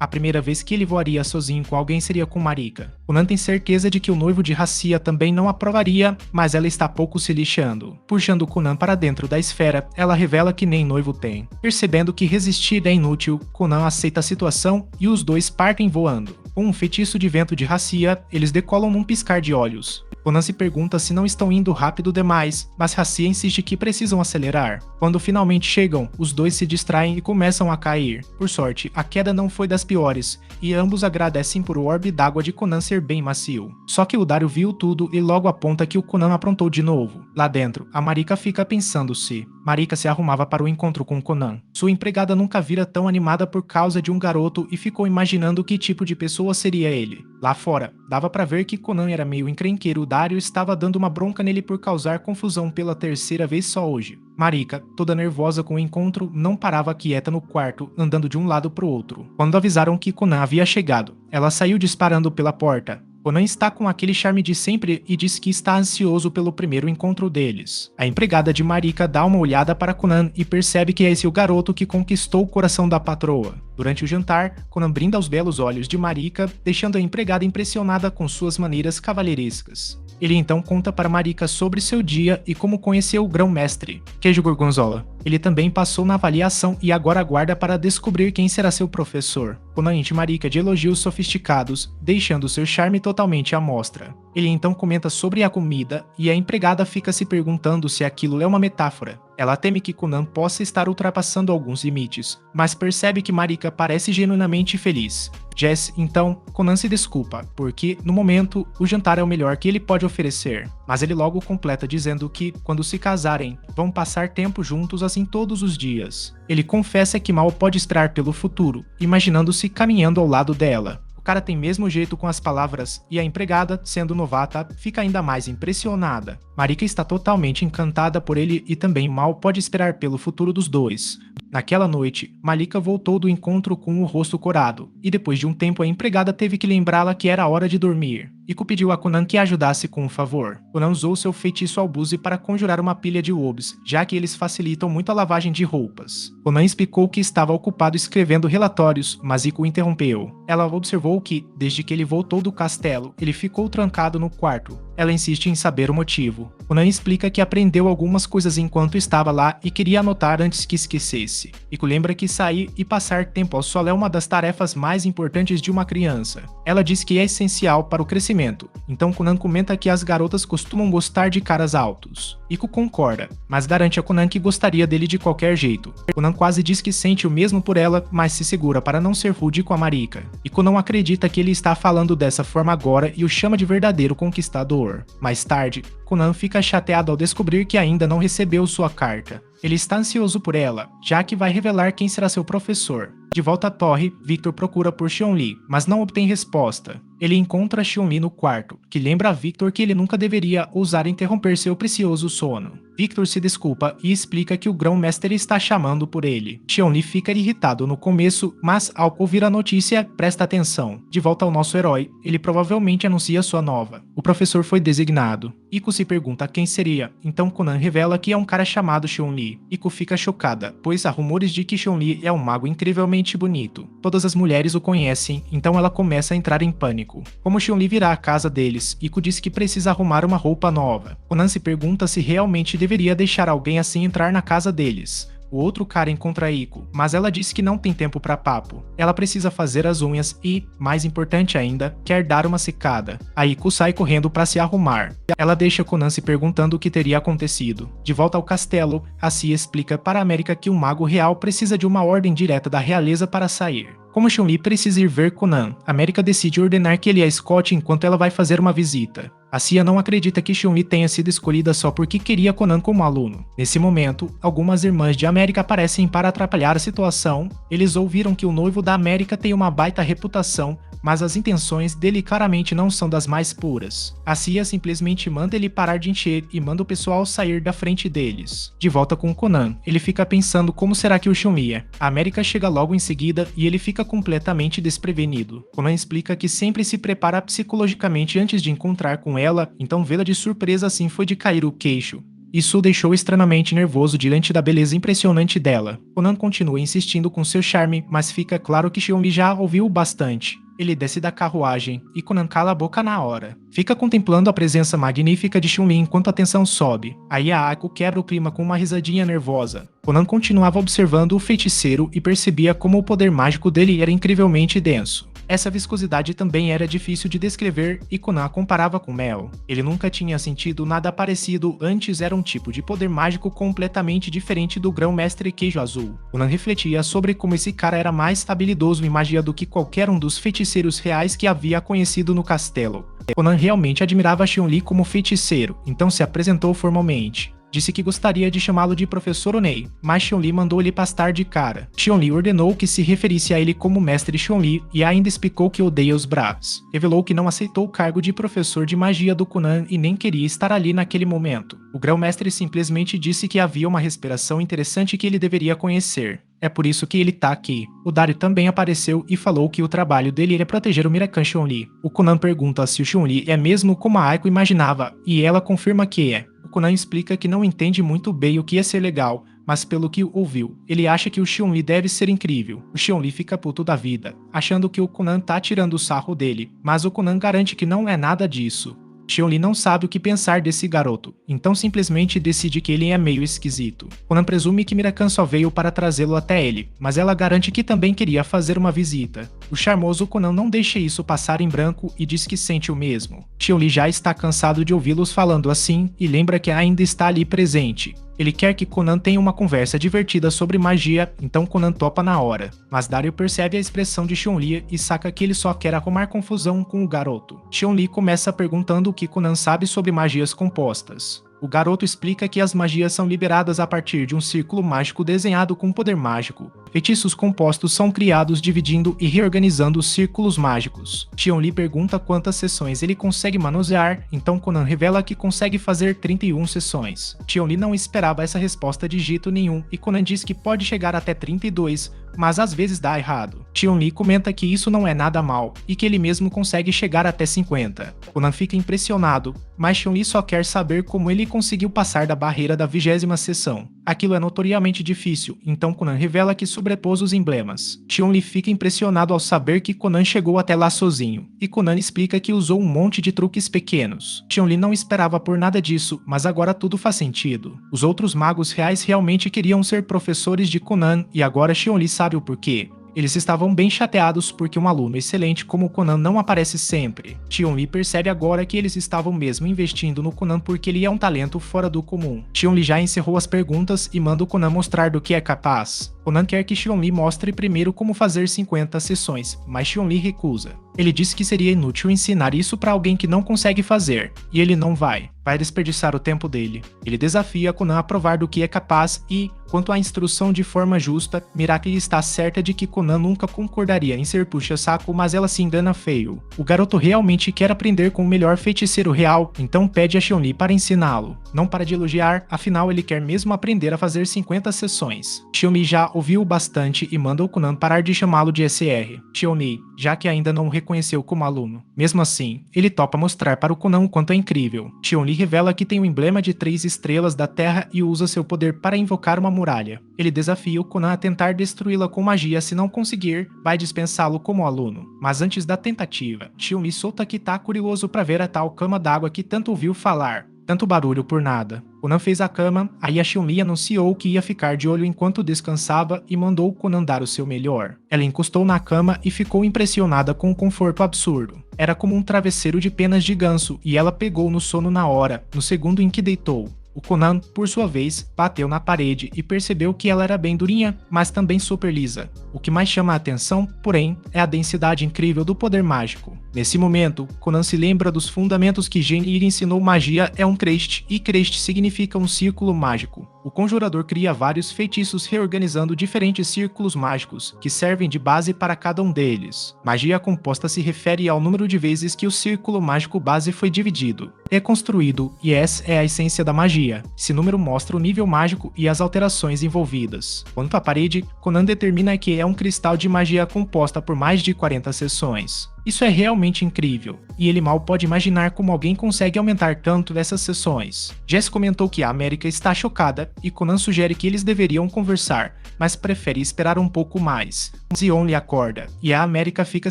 a primeira vez que ele voaria sozinho com alguém seria com Marika. Conan tem certeza de que o noivo de Rassia também não aprovaria, mas ela está pouco se lixando. Puxando Conan para dentro da esfera, ela revela que nem noivo tem. Percebendo que resistir é inútil, Conan aceita a situação e os dois partem voando. Com um feitiço de vento de Rassia, eles decolam num piscar de olhos. Conan se pergunta se não estão indo rápido demais, mas Rassia insiste que precisam acelerar. Quando finalmente chegam, os dois se distraem e começam a cair. Por sorte, a queda não foi das piores, e ambos agradecem por o orbe d'água de Conan ser bem macio. Só que o Dario viu tudo e logo aponta que o Conan aprontou de novo. Lá dentro, a Marika fica pensando se Marika se arrumava para o encontro com Conan. Sua empregada nunca vira tão animada por causa de um garoto e ficou imaginando que tipo de pessoa seria ele. Lá fora, dava pra ver que Conan era meio encrenqueiro. Dario estava dando uma bronca nele por causar confusão pela terceira vez só hoje. Marika, toda nervosa com o encontro, não parava quieta no quarto, andando de um lado pro outro. Quando avisaram que Conan havia chegado, ela saiu disparando pela porta. Conan está com aquele charme de sempre e diz que está ansioso pelo primeiro encontro deles. A empregada de Marika dá uma olhada para Conan e percebe que é esse o garoto que conquistou o coração da patroa. Durante o jantar, Conan brinda aos belos olhos de Marika, deixando a empregada impressionada com suas maneiras cavalheirescas. Ele então conta para Marika sobre seu dia e como conheceu o grão-mestre, Queijo Gorgonzola. Ele também passou na avaliação e agora aguarda para descobrir quem será seu professor. Conan enche Marika de elogios sofisticados, deixando seu charme totalmente à mostra. Ele então comenta sobre a comida e a empregada fica se perguntando se aquilo é uma metáfora. Ela teme que Conan possa estar ultrapassando alguns limites, mas percebe que Marika parece genuinamente feliz. Jess, então, Conan se desculpa, porque, no momento, o jantar é o melhor que ele pode oferecer. Mas ele logo completa dizendo que, quando se casarem, vão passar tempo juntos assim todos os dias. Ele confessa que mal pode esperar pelo futuro, imaginando-se caminhando ao lado dela. O cara tem mesmo jeito com as palavras, e a empregada, sendo novata, fica ainda mais impressionada. Marika está totalmente encantada por ele e também mal pode esperar pelo futuro dos dois. Naquela noite, Malika voltou do encontro com o rosto corado, e depois de um tempo a empregada teve que lembrá-la que era hora de dormir. Ico pediu a Conan que ajudasse com um favor. Conan usou seu feitiço Albuzi para conjurar uma pilha de wobs, já que eles facilitam muito a lavagem de roupas. Conan explicou que estava ocupado escrevendo relatórios, mas Ico interrompeu. Ela observou que, desde que ele voltou do castelo, ele ficou trancado no quarto. Ela insiste em saber o motivo. Conan explica que aprendeu algumas coisas enquanto estava lá e queria anotar antes que esquecesse. Ico lembra que sair e passar tempo ao sol é uma das tarefas mais importantes de uma criança. Ela diz que é essencial para o crescimento, então Conan comenta que as garotas costumam gostar de caras altos. Ico concorda, mas garante a Conan que gostaria dele de qualquer jeito. Conan quase diz que sente o mesmo por ela, mas se segura para não ser rude com a Marika. Ico não acredita que ele está falando dessa forma agora e o chama de verdadeiro conquistador. Mais tarde, Conan fica chateado ao descobrir que ainda não recebeu sua carta. Ele está ansioso por ela, já que vai revelar quem será seu professor. De volta à torre, Victor procura por Xion-Li, mas não obtém resposta. Ele encontra Xion-Li no quarto, que lembra a Victor que ele nunca deveria ousar interromper seu precioso sono. Victor se desculpa e explica que o grão-mestre está chamando por ele. Xion-Li fica irritado no começo, mas ao ouvir a notícia, presta atenção. De volta ao nosso herói, ele provavelmente anuncia sua nova. O professor foi designado. Iku se pergunta quem seria, então Conan revela que é um cara chamado Chun-Li. Iku fica chocada, pois há rumores de que Chun-Li é um mago incrivelmente bonito. Todas as mulheres o conhecem, então ela começa a entrar em pânico. Como Chun-Li virá à casa deles, Iku diz que precisa arrumar uma roupa nova. Conan se pergunta se realmente deveria deixar alguém assim entrar na casa deles. O outro cara encontra Iku, mas ela diz que não tem tempo pra papo. Ela precisa fazer as unhas e, mais importante ainda, quer dar uma secada. A Iku sai correndo pra se arrumar. Ela deixa Conan se perguntando o que teria acontecido. De volta ao castelo, a Cia explica para a América que um mago real precisa de uma ordem direta da realeza para sair. Como Chun-Li precisa ir ver Conan, América decide ordenar que ele a escote enquanto ela vai fazer uma visita. A Cia não acredita que Chun-Li tenha sido escolhida só porque queria Conan como aluno. Nesse momento, algumas irmãs de América aparecem para atrapalhar a situação. Eles ouviram que o noivo da América tem uma baita reputação, mas as intenções dele claramente não são das mais puras. A Cia simplesmente manda ele parar de encher e manda o pessoal sair da frente deles. De volta com Conan, ele fica pensando como será que o Chun-Li é. A América chega logo em seguida e ele fica completamente desprevenido. Conan explica que sempre se prepara psicologicamente antes de encontrar com ela, então vê-la de surpresa assim foi de cair o queixo. Isso o deixou extremamente nervoso diante da beleza impressionante dela. Conan continua insistindo com seu charme, mas fica claro que Chun-Li já ouviu bastante. Ele desce da carruagem e Conan cala a boca na hora. Fica contemplando a presença magnífica de Chun-Li enquanto a tensão sobe. Aí a Iku quebra o clima com uma risadinha nervosa. Conan continuava observando o feiticeiro e percebia como o poder mágico dele era incrivelmente denso. Essa viscosidade também era difícil de descrever e Conan a comparava com mel. Ele nunca tinha sentido nada parecido, antes era um tipo de poder mágico completamente diferente do grão-mestre queijo azul. Conan refletia sobre como esse cara era mais habilidoso em magia do que qualquer um dos feiticeiros reais que havia conhecido no castelo. Conan realmente admirava Chun-Li como feiticeiro, então se apresentou formalmente. Disse que gostaria de chamá-lo de Professor Onei, mas Chun-Li mandou ele pastar de cara. Chun-Li ordenou que se referisse a ele como Mestre Chun-Li e ainda explicou que odeia os Bravos. Revelou que não aceitou o cargo de professor de magia do Conan e nem queria estar ali naquele momento. O grão-mestre simplesmente disse que havia uma respiração interessante que ele deveria conhecer. É por isso que ele tá aqui. O Dario também apareceu e falou que o trabalho dele era proteger o Mirakan Chun-Li. O Conan pergunta se o Chun-Li é mesmo como a Aiko imaginava, e ela confirma que é. O Conan explica que não entende muito bem o que é ser legal, mas pelo que ouviu, ele acha que o Chun-Li deve ser incrível. O Chun-Li fica puto da vida, achando que o Conan tá tirando o sarro dele, mas o Conan garante que não é nada disso. Chun-Li não sabe o que pensar desse garoto, então simplesmente decide que ele é meio esquisito. Conan presume que Mirakan só veio para trazê-lo até ele, mas ela garante que também queria fazer uma visita. O charmoso Conan não deixa isso passar em branco e diz que sente o mesmo. Chun-Li já está cansado de ouvi-los falando assim e lembra que ainda está ali presente. Ele quer que Conan tenha uma conversa divertida sobre magia, então Conan topa na hora. Mas Dario percebe a expressão de Chun-Li e saca que ele só quer arrumar confusão com o garoto. Chun-Li começa perguntando o que Conan sabe sobre magias compostas. O garoto explica que as magias são liberadas a partir de um círculo mágico desenhado com poder mágico. Feitiços compostos são criados dividindo e reorganizando os círculos mágicos. Chun-Li pergunta quantas sessões ele consegue manusear, então Conan revela que consegue fazer 31 sessões. Chun-Li não esperava essa resposta de jeito nenhum e Conan diz que pode chegar até 32, mas às vezes dá errado. Chun-Li comenta que isso não é nada mal e que ele mesmo consegue chegar até 50. Conan fica impressionado, mas Chun-Li só quer saber como ele conseguiu passar da barreira da 20ª sessão. Aquilo é notoriamente difícil, então Conan revela que sobrepôs os emblemas. Chun-Li fica impressionado ao saber que Conan chegou até lá sozinho, e Conan explica que usou um monte de truques pequenos. Chun-Li não esperava por nada disso, mas agora tudo faz sentido. Os outros magos reais realmente queriam ser professores de Conan, e agora Chun-Li sabe o porquê. Eles estavam bem chateados porque um aluno excelente como o Conan não aparece sempre. Chun-Li percebe agora que eles estavam mesmo investindo no Conan porque ele é um talento fora do comum. Chun-Li já encerrou as perguntas e manda o Conan mostrar do que é capaz. Conan quer que Chun-Li mostre primeiro como fazer 50 sessões, mas Chun-Li recusa. Ele diz que seria inútil ensinar isso para alguém que não consegue fazer, e ele não vai desperdiçar o tempo dele. Ele desafia Conan a provar do que é capaz e, quanto à instrução de forma justa, Miracle está certa de que Conan nunca concordaria em ser puxa-saco, mas ela se engana feio. O garoto realmente quer aprender com o melhor feiticeiro real, então pede a Chun-Li para ensiná-lo. Não para de elogiar, afinal ele quer mesmo aprender a fazer 50 sessões. Chun-Li já ouviu o bastante e manda o Conan parar de chamá-lo de SR, Xiaomi, já que ainda não o reconheceu como aluno. Mesmo assim, ele topa mostrar para o Conan o quanto é incrível. Xiaomi revela que tem um emblema de 3 estrelas da Terra e usa seu poder para invocar uma muralha. Ele desafia o Conan a tentar destruí-la com magia, se não conseguir, vai dispensá-lo como aluno. Mas antes da tentativa, Xiaomi solta que tá curioso para ver a tal cama d'água que tanto ouviu falar. Tanto barulho por nada. Conan fez a cama, aí a Xiaomi anunciou que ia ficar de olho enquanto descansava e mandou o Conan dar o seu melhor. Ela encostou na cama e ficou impressionada com o conforto absurdo. Era como um travesseiro de penas de ganso e ela pegou no sono na hora, no segundo em que deitou. O Conan, por sua vez, bateu na parede e percebeu que ela era bem durinha, mas também super lisa. O que mais chama a atenção, porém, é a densidade incrível do poder mágico. Nesse momento, Conan se lembra dos fundamentos que Genir ensinou. Magia é um Kreist, e Kreist significa um círculo mágico. O conjurador cria vários feitiços reorganizando diferentes círculos mágicos, que servem de base para cada um deles. Magia composta se refere ao número de vezes que o círculo mágico base foi dividido. É construído, e essa é a essência da magia. Esse número mostra o nível mágico e as alterações envolvidas. Quanto à parede, Conan determina que é um cristal de magia composta por mais de 40 seções. Isso é realmente incrível, e ele mal pode imaginar como alguém consegue aumentar tanto essas sessões. Jess comentou que a América está chocada, e Conan sugere que eles deveriam conversar, mas prefere esperar um pouco mais. Zion lhe acorda, e a América fica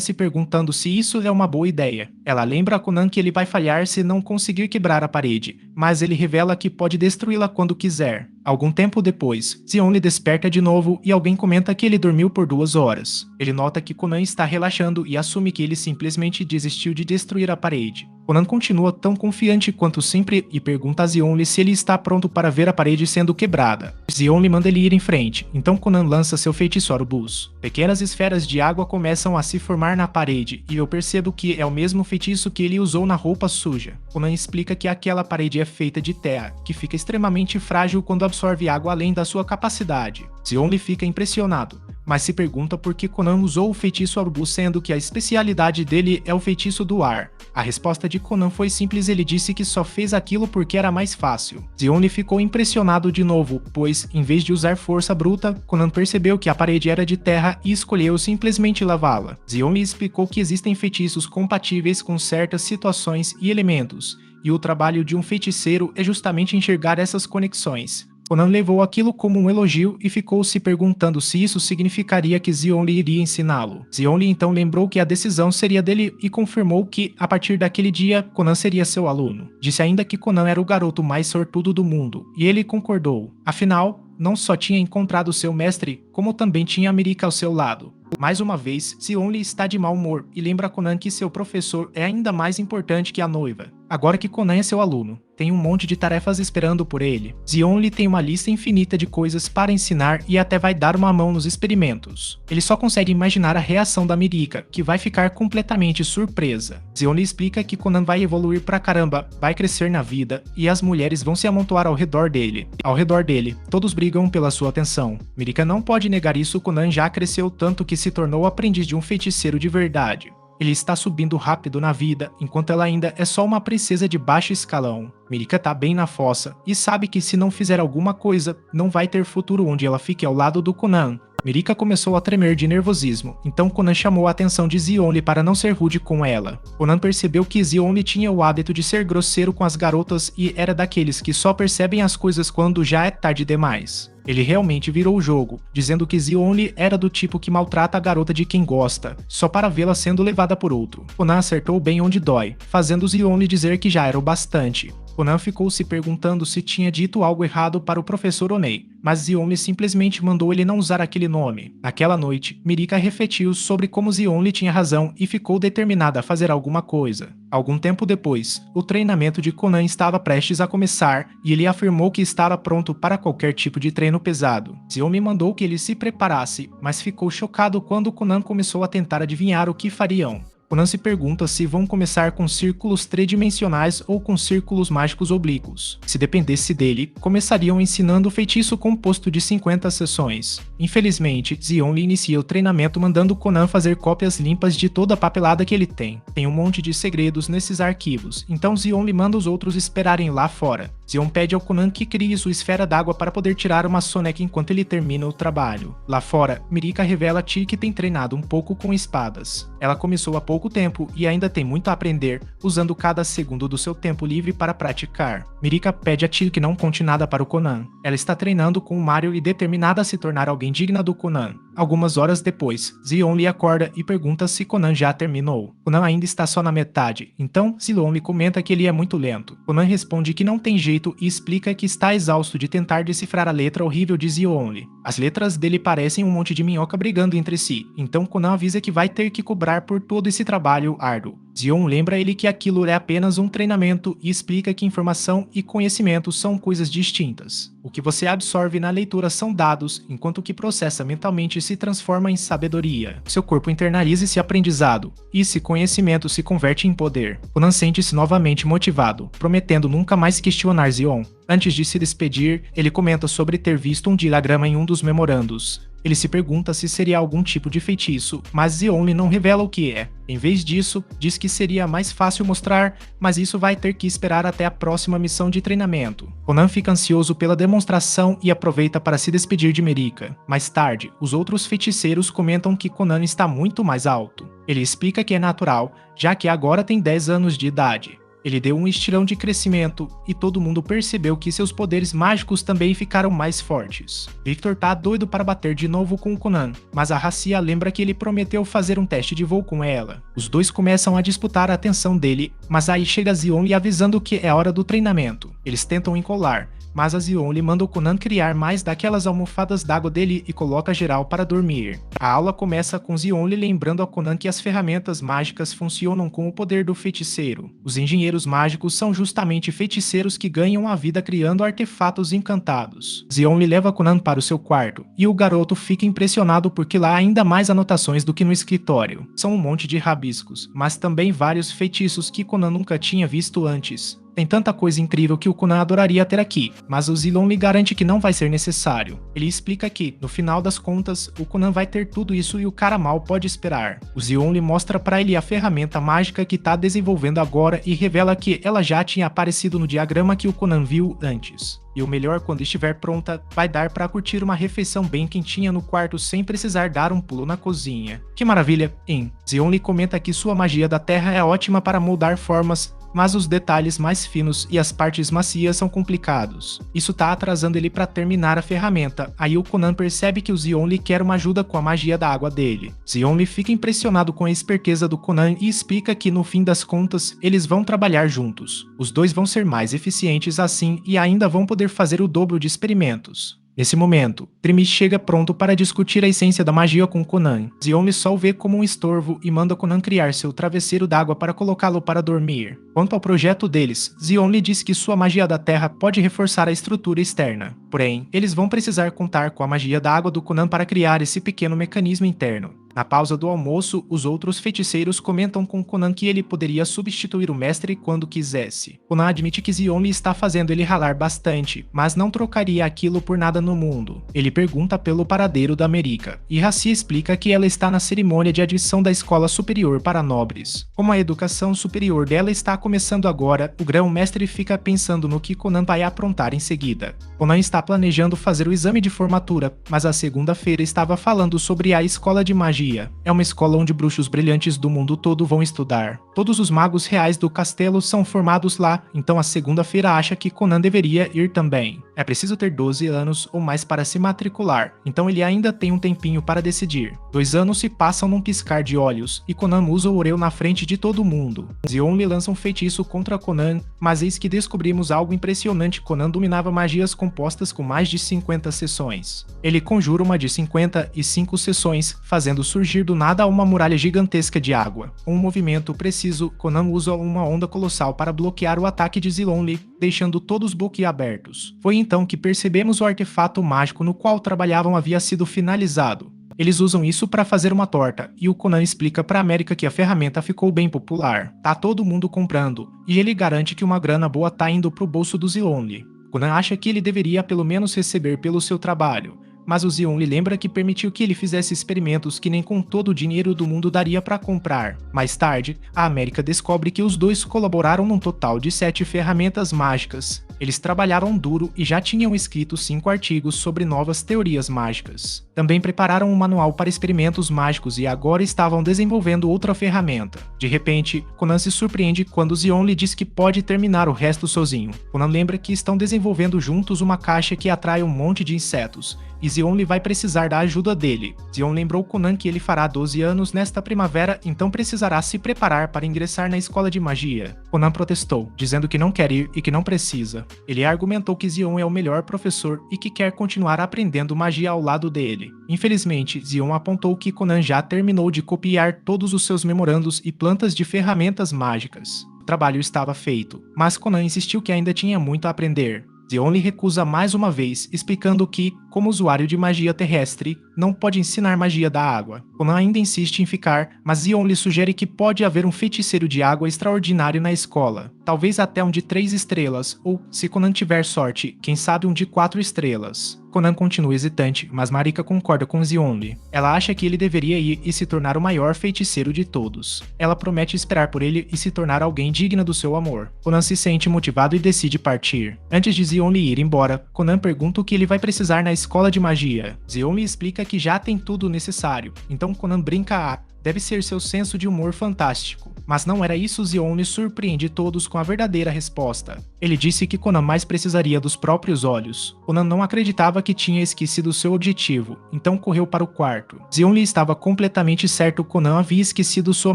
se perguntando se isso é uma boa ideia. Ela lembra a Conan que ele vai falhar se não conseguir quebrar a parede, mas ele revela que pode destruí-la quando quiser. Algum tempo depois, Zion lhe desperta de novo e alguém comenta que ele dormiu por 2 horas. Ele nota que Conan está relaxando e assume que ele simplesmente desistiu de destruir a parede. Conan continua tão confiante quanto sempre e pergunta a Zion se ele está pronto para ver a parede sendo quebrada. Zion manda ele ir em frente, então Conan lança seu feitiço Arubus. Pequenas esferas de água começam a se formar na parede e eu percebo que é o mesmo feitiço que ele usou na roupa suja. Conan explica que aquela parede é feita de terra, que fica extremamente frágil quando absorve água além da sua capacidade. Zion fica impressionado, mas se pergunta por que Conan usou o feitiço Arubus, sendo que a especialidade dele é o feitiço do ar. A resposta de Conan foi simples, ele disse que só fez aquilo porque era mais fácil. Zion ficou impressionado de novo, pois, em vez de usar força bruta, Conan percebeu que a parede era de terra e escolheu simplesmente lavá-la. Zion explicou que existem feitiços compatíveis com certas situações e elementos, e o trabalho de um feiticeiro é justamente enxergar essas conexões. Conan levou aquilo como um elogio e ficou se perguntando se isso significaria que Zion iria ensiná-lo. Zion então lembrou que a decisão seria dele e confirmou que, a partir daquele dia, Conan seria seu aluno. Disse ainda que Conan era o garoto mais sortudo do mundo, e ele concordou. Afinal, não só tinha encontrado seu mestre, como também tinha America ao seu lado. Mais uma vez, Zion está de mau humor e lembra a Conan que seu professor é ainda mais importante que a noiva. Agora que Conan é seu aluno, tem um monte de tarefas esperando por ele. Zion tem uma lista infinita de coisas para ensinar e até vai dar uma mão nos experimentos. Ele só consegue imaginar a reação da America, que vai ficar completamente surpresa. Zion explica que Conan vai evoluir pra caramba, vai crescer na vida, e as mulheres vão se amontoar ao redor dele. Ao redor dele, todos brigam pela sua atenção. America não pode negar isso, Conan já cresceu tanto que se tornou aprendiz de um feiticeiro de verdade. Ele está subindo rápido na vida, enquanto ela ainda é só uma princesa de baixo escalão. Mirika tá bem na fossa, e sabe que se não fizer alguma coisa, não vai ter futuro onde ela fique ao lado do Conan. Mirika começou a tremer de nervosismo, então Conan chamou a atenção de Zion para não ser rude com ela. Conan percebeu que Zion tinha o hábito de ser grosseiro com as garotas e era daqueles que só percebem as coisas quando já é tarde demais. Ele realmente virou o jogo, dizendo que Zion era do tipo que maltrata a garota de quem gosta, só para vê-la sendo levada por outro. Conan acertou bem onde dói, fazendo Zion dizer que já era o bastante. Conan ficou se perguntando se tinha dito algo errado para o professor Onei, mas Zion simplesmente mandou ele não usar aquele nome. Naquela noite, Mirika refletiu sobre como Zion tinha razão e ficou determinada a fazer alguma coisa. Algum tempo depois, o treinamento de Conan estava prestes a começar e ele afirmou que estava pronto para qualquer tipo de treino pesado. Zion mandou que ele se preparasse, mas ficou chocado quando Conan começou a tentar adivinhar o que fariam. Conan se pergunta se vão começar com círculos tridimensionais ou com círculos mágicos oblíquos. Se dependesse dele, começariam ensinando o feitiço composto de 50 sessões. Infelizmente, Zion inicia o treinamento mandando Conan fazer cópias limpas de toda a papelada que ele tem. Tem um monte de segredos nesses arquivos, então Zion manda os outros esperarem lá fora. Zion pede ao Conan que crie sua esfera d'água para poder tirar uma soneca enquanto ele termina o trabalho. Lá fora, Mirika revela a Ti que tem treinado um pouco com espadas. Ela começou há pouco tempo e ainda tem muito a aprender, usando cada segundo do seu tempo livre para praticar. Mirika pede a Ti que não conte nada para o Conan. Ela está treinando com o Mario e determinada a se tornar alguém digna do Conan. Algumas horas depois, Zion lhe acorda e pergunta se Conan já terminou. Conan ainda está só na metade, então Zion lhe comenta que ele é muito lento. Conan responde que não tem jeito e explica que está exausto de tentar decifrar a letra horrível de Zion. As letras dele parecem um monte de minhoca brigando entre si, então Conan avisa que vai ter que cobrar por todo esse trabalho árduo. Zion lembra ele que aquilo é apenas um treinamento e explica que informação e conhecimento são coisas distintas. O que você absorve na leitura são dados, enquanto o que processa mentalmente se transforma em sabedoria. Seu corpo internaliza esse aprendizado, e esse conhecimento se converte em poder. Conan sente-se novamente motivado, prometendo nunca mais questionar Zion. Antes de se despedir, ele comenta sobre ter visto um diagrama em um dos memorandos. Ele se pergunta se seria algum tipo de feitiço, mas Zion não revela o que é. Em vez disso, diz que seria mais fácil mostrar, mas isso vai ter que esperar até a próxima missão de treinamento. Conan fica ansioso pela demonstração e aproveita para se despedir de Mirika. Mais tarde, os outros feiticeiros comentam que Conan está muito mais alto. Ele explica que é natural, já que agora tem 10 anos de idade. Ele deu um estirão de crescimento e todo mundo percebeu que seus poderes mágicos também ficaram mais fortes. Victor tá doido para bater de novo com o Conan, mas a Racia lembra que ele prometeu fazer um teste de voo com ela. Os dois começam a disputar a atenção dele, mas aí chega Zion lhe avisando que é hora do treinamento. Eles tentam encolar, mas a Zion lhe manda o Conan criar mais daquelas almofadas d'água dele e coloca geral para dormir. A aula começa com Zion lhe lembrando a Conan que as ferramentas mágicas funcionam com o poder do feiticeiro. Os engenheiros mágicos são justamente feiticeiros que ganham a vida criando artefatos encantados. Zion lhe leva Conan para o seu quarto, e o garoto fica impressionado porque lá há ainda mais anotações do que no escritório. São um monte de rabiscos, mas também vários feitiços que Conan nunca tinha visto antes. Tem tanta coisa incrível que o Conan adoraria ter aqui, mas o Zion lhe garante que não vai ser necessário. Ele explica que, no final das contas, o Conan vai ter tudo isso e o cara mal pode esperar. O Zion lhe mostra pra ele a ferramenta mágica que tá desenvolvendo agora e revela que ela já tinha aparecido no diagrama que o Conan viu antes. E o melhor, quando estiver pronta, vai dar pra curtir uma refeição bem quentinha no quarto sem precisar dar um pulo na cozinha. Que maravilha, hein? Zion lhe comenta que sua magia da terra é ótima para moldar formas, mas os detalhes mais finos e as partes macias são complicados. Isso tá atrasando ele para terminar a ferramenta. Aí o Conan percebe que o Zion lhe quer uma ajuda com a magia da água dele. Zion lhe fica impressionado com a esperteza do Conan e explica que no fim das contas eles vão trabalhar juntos. Os dois vão ser mais eficientes assim e ainda vão poder fazer o dobro de experimentos. Nesse momento, Trimi chega pronto para discutir a essência da magia com Conan. Zion só o vê como um estorvo e manda Conan criar seu travesseiro d'água para colocá-lo para dormir. Quanto ao projeto deles, Zion lhe diz que sua magia da terra pode reforçar a estrutura externa. Porém, eles vão precisar contar com a magia da água do Conan para criar esse pequeno mecanismo interno. Na pausa do almoço, os outros feiticeiros comentam com Conan que ele poderia substituir o mestre quando quisesse. Conan admite que Zion lhe está fazendo ele ralar bastante, mas não trocaria aquilo por nada no mundo. Ele pergunta pelo paradeiro da Mirika, e Raci explica que ela está na cerimônia de admissão da escola superior para nobres. Como a educação superior dela está começando agora, o grão-mestre fica pensando no que Conan vai aprontar em seguida. Conan está planejando fazer o exame de formatura, mas a segunda-feira estava falando sobre a escola de magia. É uma escola onde bruxos brilhantes do mundo todo vão estudar. Todos os magos reais do castelo são formados lá, então a segunda-feira acha que Conan deveria ir também. É preciso ter 12 anos ou mais para se matricular, então ele ainda tem um tempinho para decidir. 2 anos se passam num piscar de olhos, e Conan usa o Oreu na frente de todo mundo. Zion lhe lança um feitiço contra Conan, mas eis que descobrimos algo impressionante: Conan dominava magias compostas com mais de 50 sessões. Ele conjura uma de 55 sessões, fazendo surgir do nada uma muralha gigantesca de água. Com um movimento preciso, Conan usa uma onda colossal para bloquear o ataque de Zion Lee, deixando todos boquiabertos. Foi então que percebemos o artefato mágico no qual trabalhavam havia sido finalizado. Eles usam isso para fazer uma torta, e o Conan explica para América que a ferramenta ficou bem popular. Tá todo mundo comprando, e ele garante que uma grana boa tá indo pro bolso do Zion Lee. Conan acha que ele deveria pelo menos receber pelo seu trabalho, mas o Zion lhe lembra que permitiu que ele fizesse experimentos que nem com todo o dinheiro do mundo daria para comprar. Mais tarde, a América descobre que os dois colaboraram num total de 7 ferramentas mágicas. Eles trabalharam duro e já tinham escrito 5 artigos sobre novas teorias mágicas. Também prepararam um manual para experimentos mágicos e agora estavam desenvolvendo outra ferramenta. De repente, Conan se surpreende quando Xion lhe diz que pode terminar o resto sozinho. Conan lembra que estão desenvolvendo juntos uma caixa que atrai um monte de insetos, e Xion vai precisar da ajuda dele. Xion lembrou Conan que ele fará 12 anos nesta primavera, então precisará se preparar para ingressar na escola de magia. Conan protestou, dizendo que não quer ir e que não precisa. Ele argumentou que Xion é o melhor professor e que quer continuar aprendendo magia ao lado dele. Infelizmente, Xion apontou que Conan já terminou de copiar todos os seus memorandos e plantas de ferramentas mágicas. O trabalho estava feito, mas Conan insistiu que ainda tinha muito a aprender. Xion lhe recusa mais uma vez, explicando que, como usuário de magia terrestre, não pode ensinar magia da água. Conan ainda insiste em ficar, mas Xion lhe sugere que pode haver um feiticeiro de água extraordinário na escola. Talvez até um de 3 estrelas, ou, se Conan tiver sorte, quem sabe um de 4 estrelas. Conan continua hesitante, mas Marika concorda com Xion. Ela acha que ele deveria ir e se tornar o maior feiticeiro de todos. Ela promete esperar por ele e se tornar alguém digna do seu amor. Conan se sente motivado e decide partir. Antes de Xion ir embora, Conan pergunta o que ele vai precisar na escola de magia. Xion explica que já tem tudo necessário, então Conan brinca deve ser seu senso de humor fantástico. Mas não era isso. Xion surpreende todos com a verdadeira resposta. Ele disse que Conan mais precisaria dos próprios olhos. Conan não acreditava que tinha esquecido seu objetivo, então correu para o quarto. Xion estava completamente certo. Conan havia esquecido sua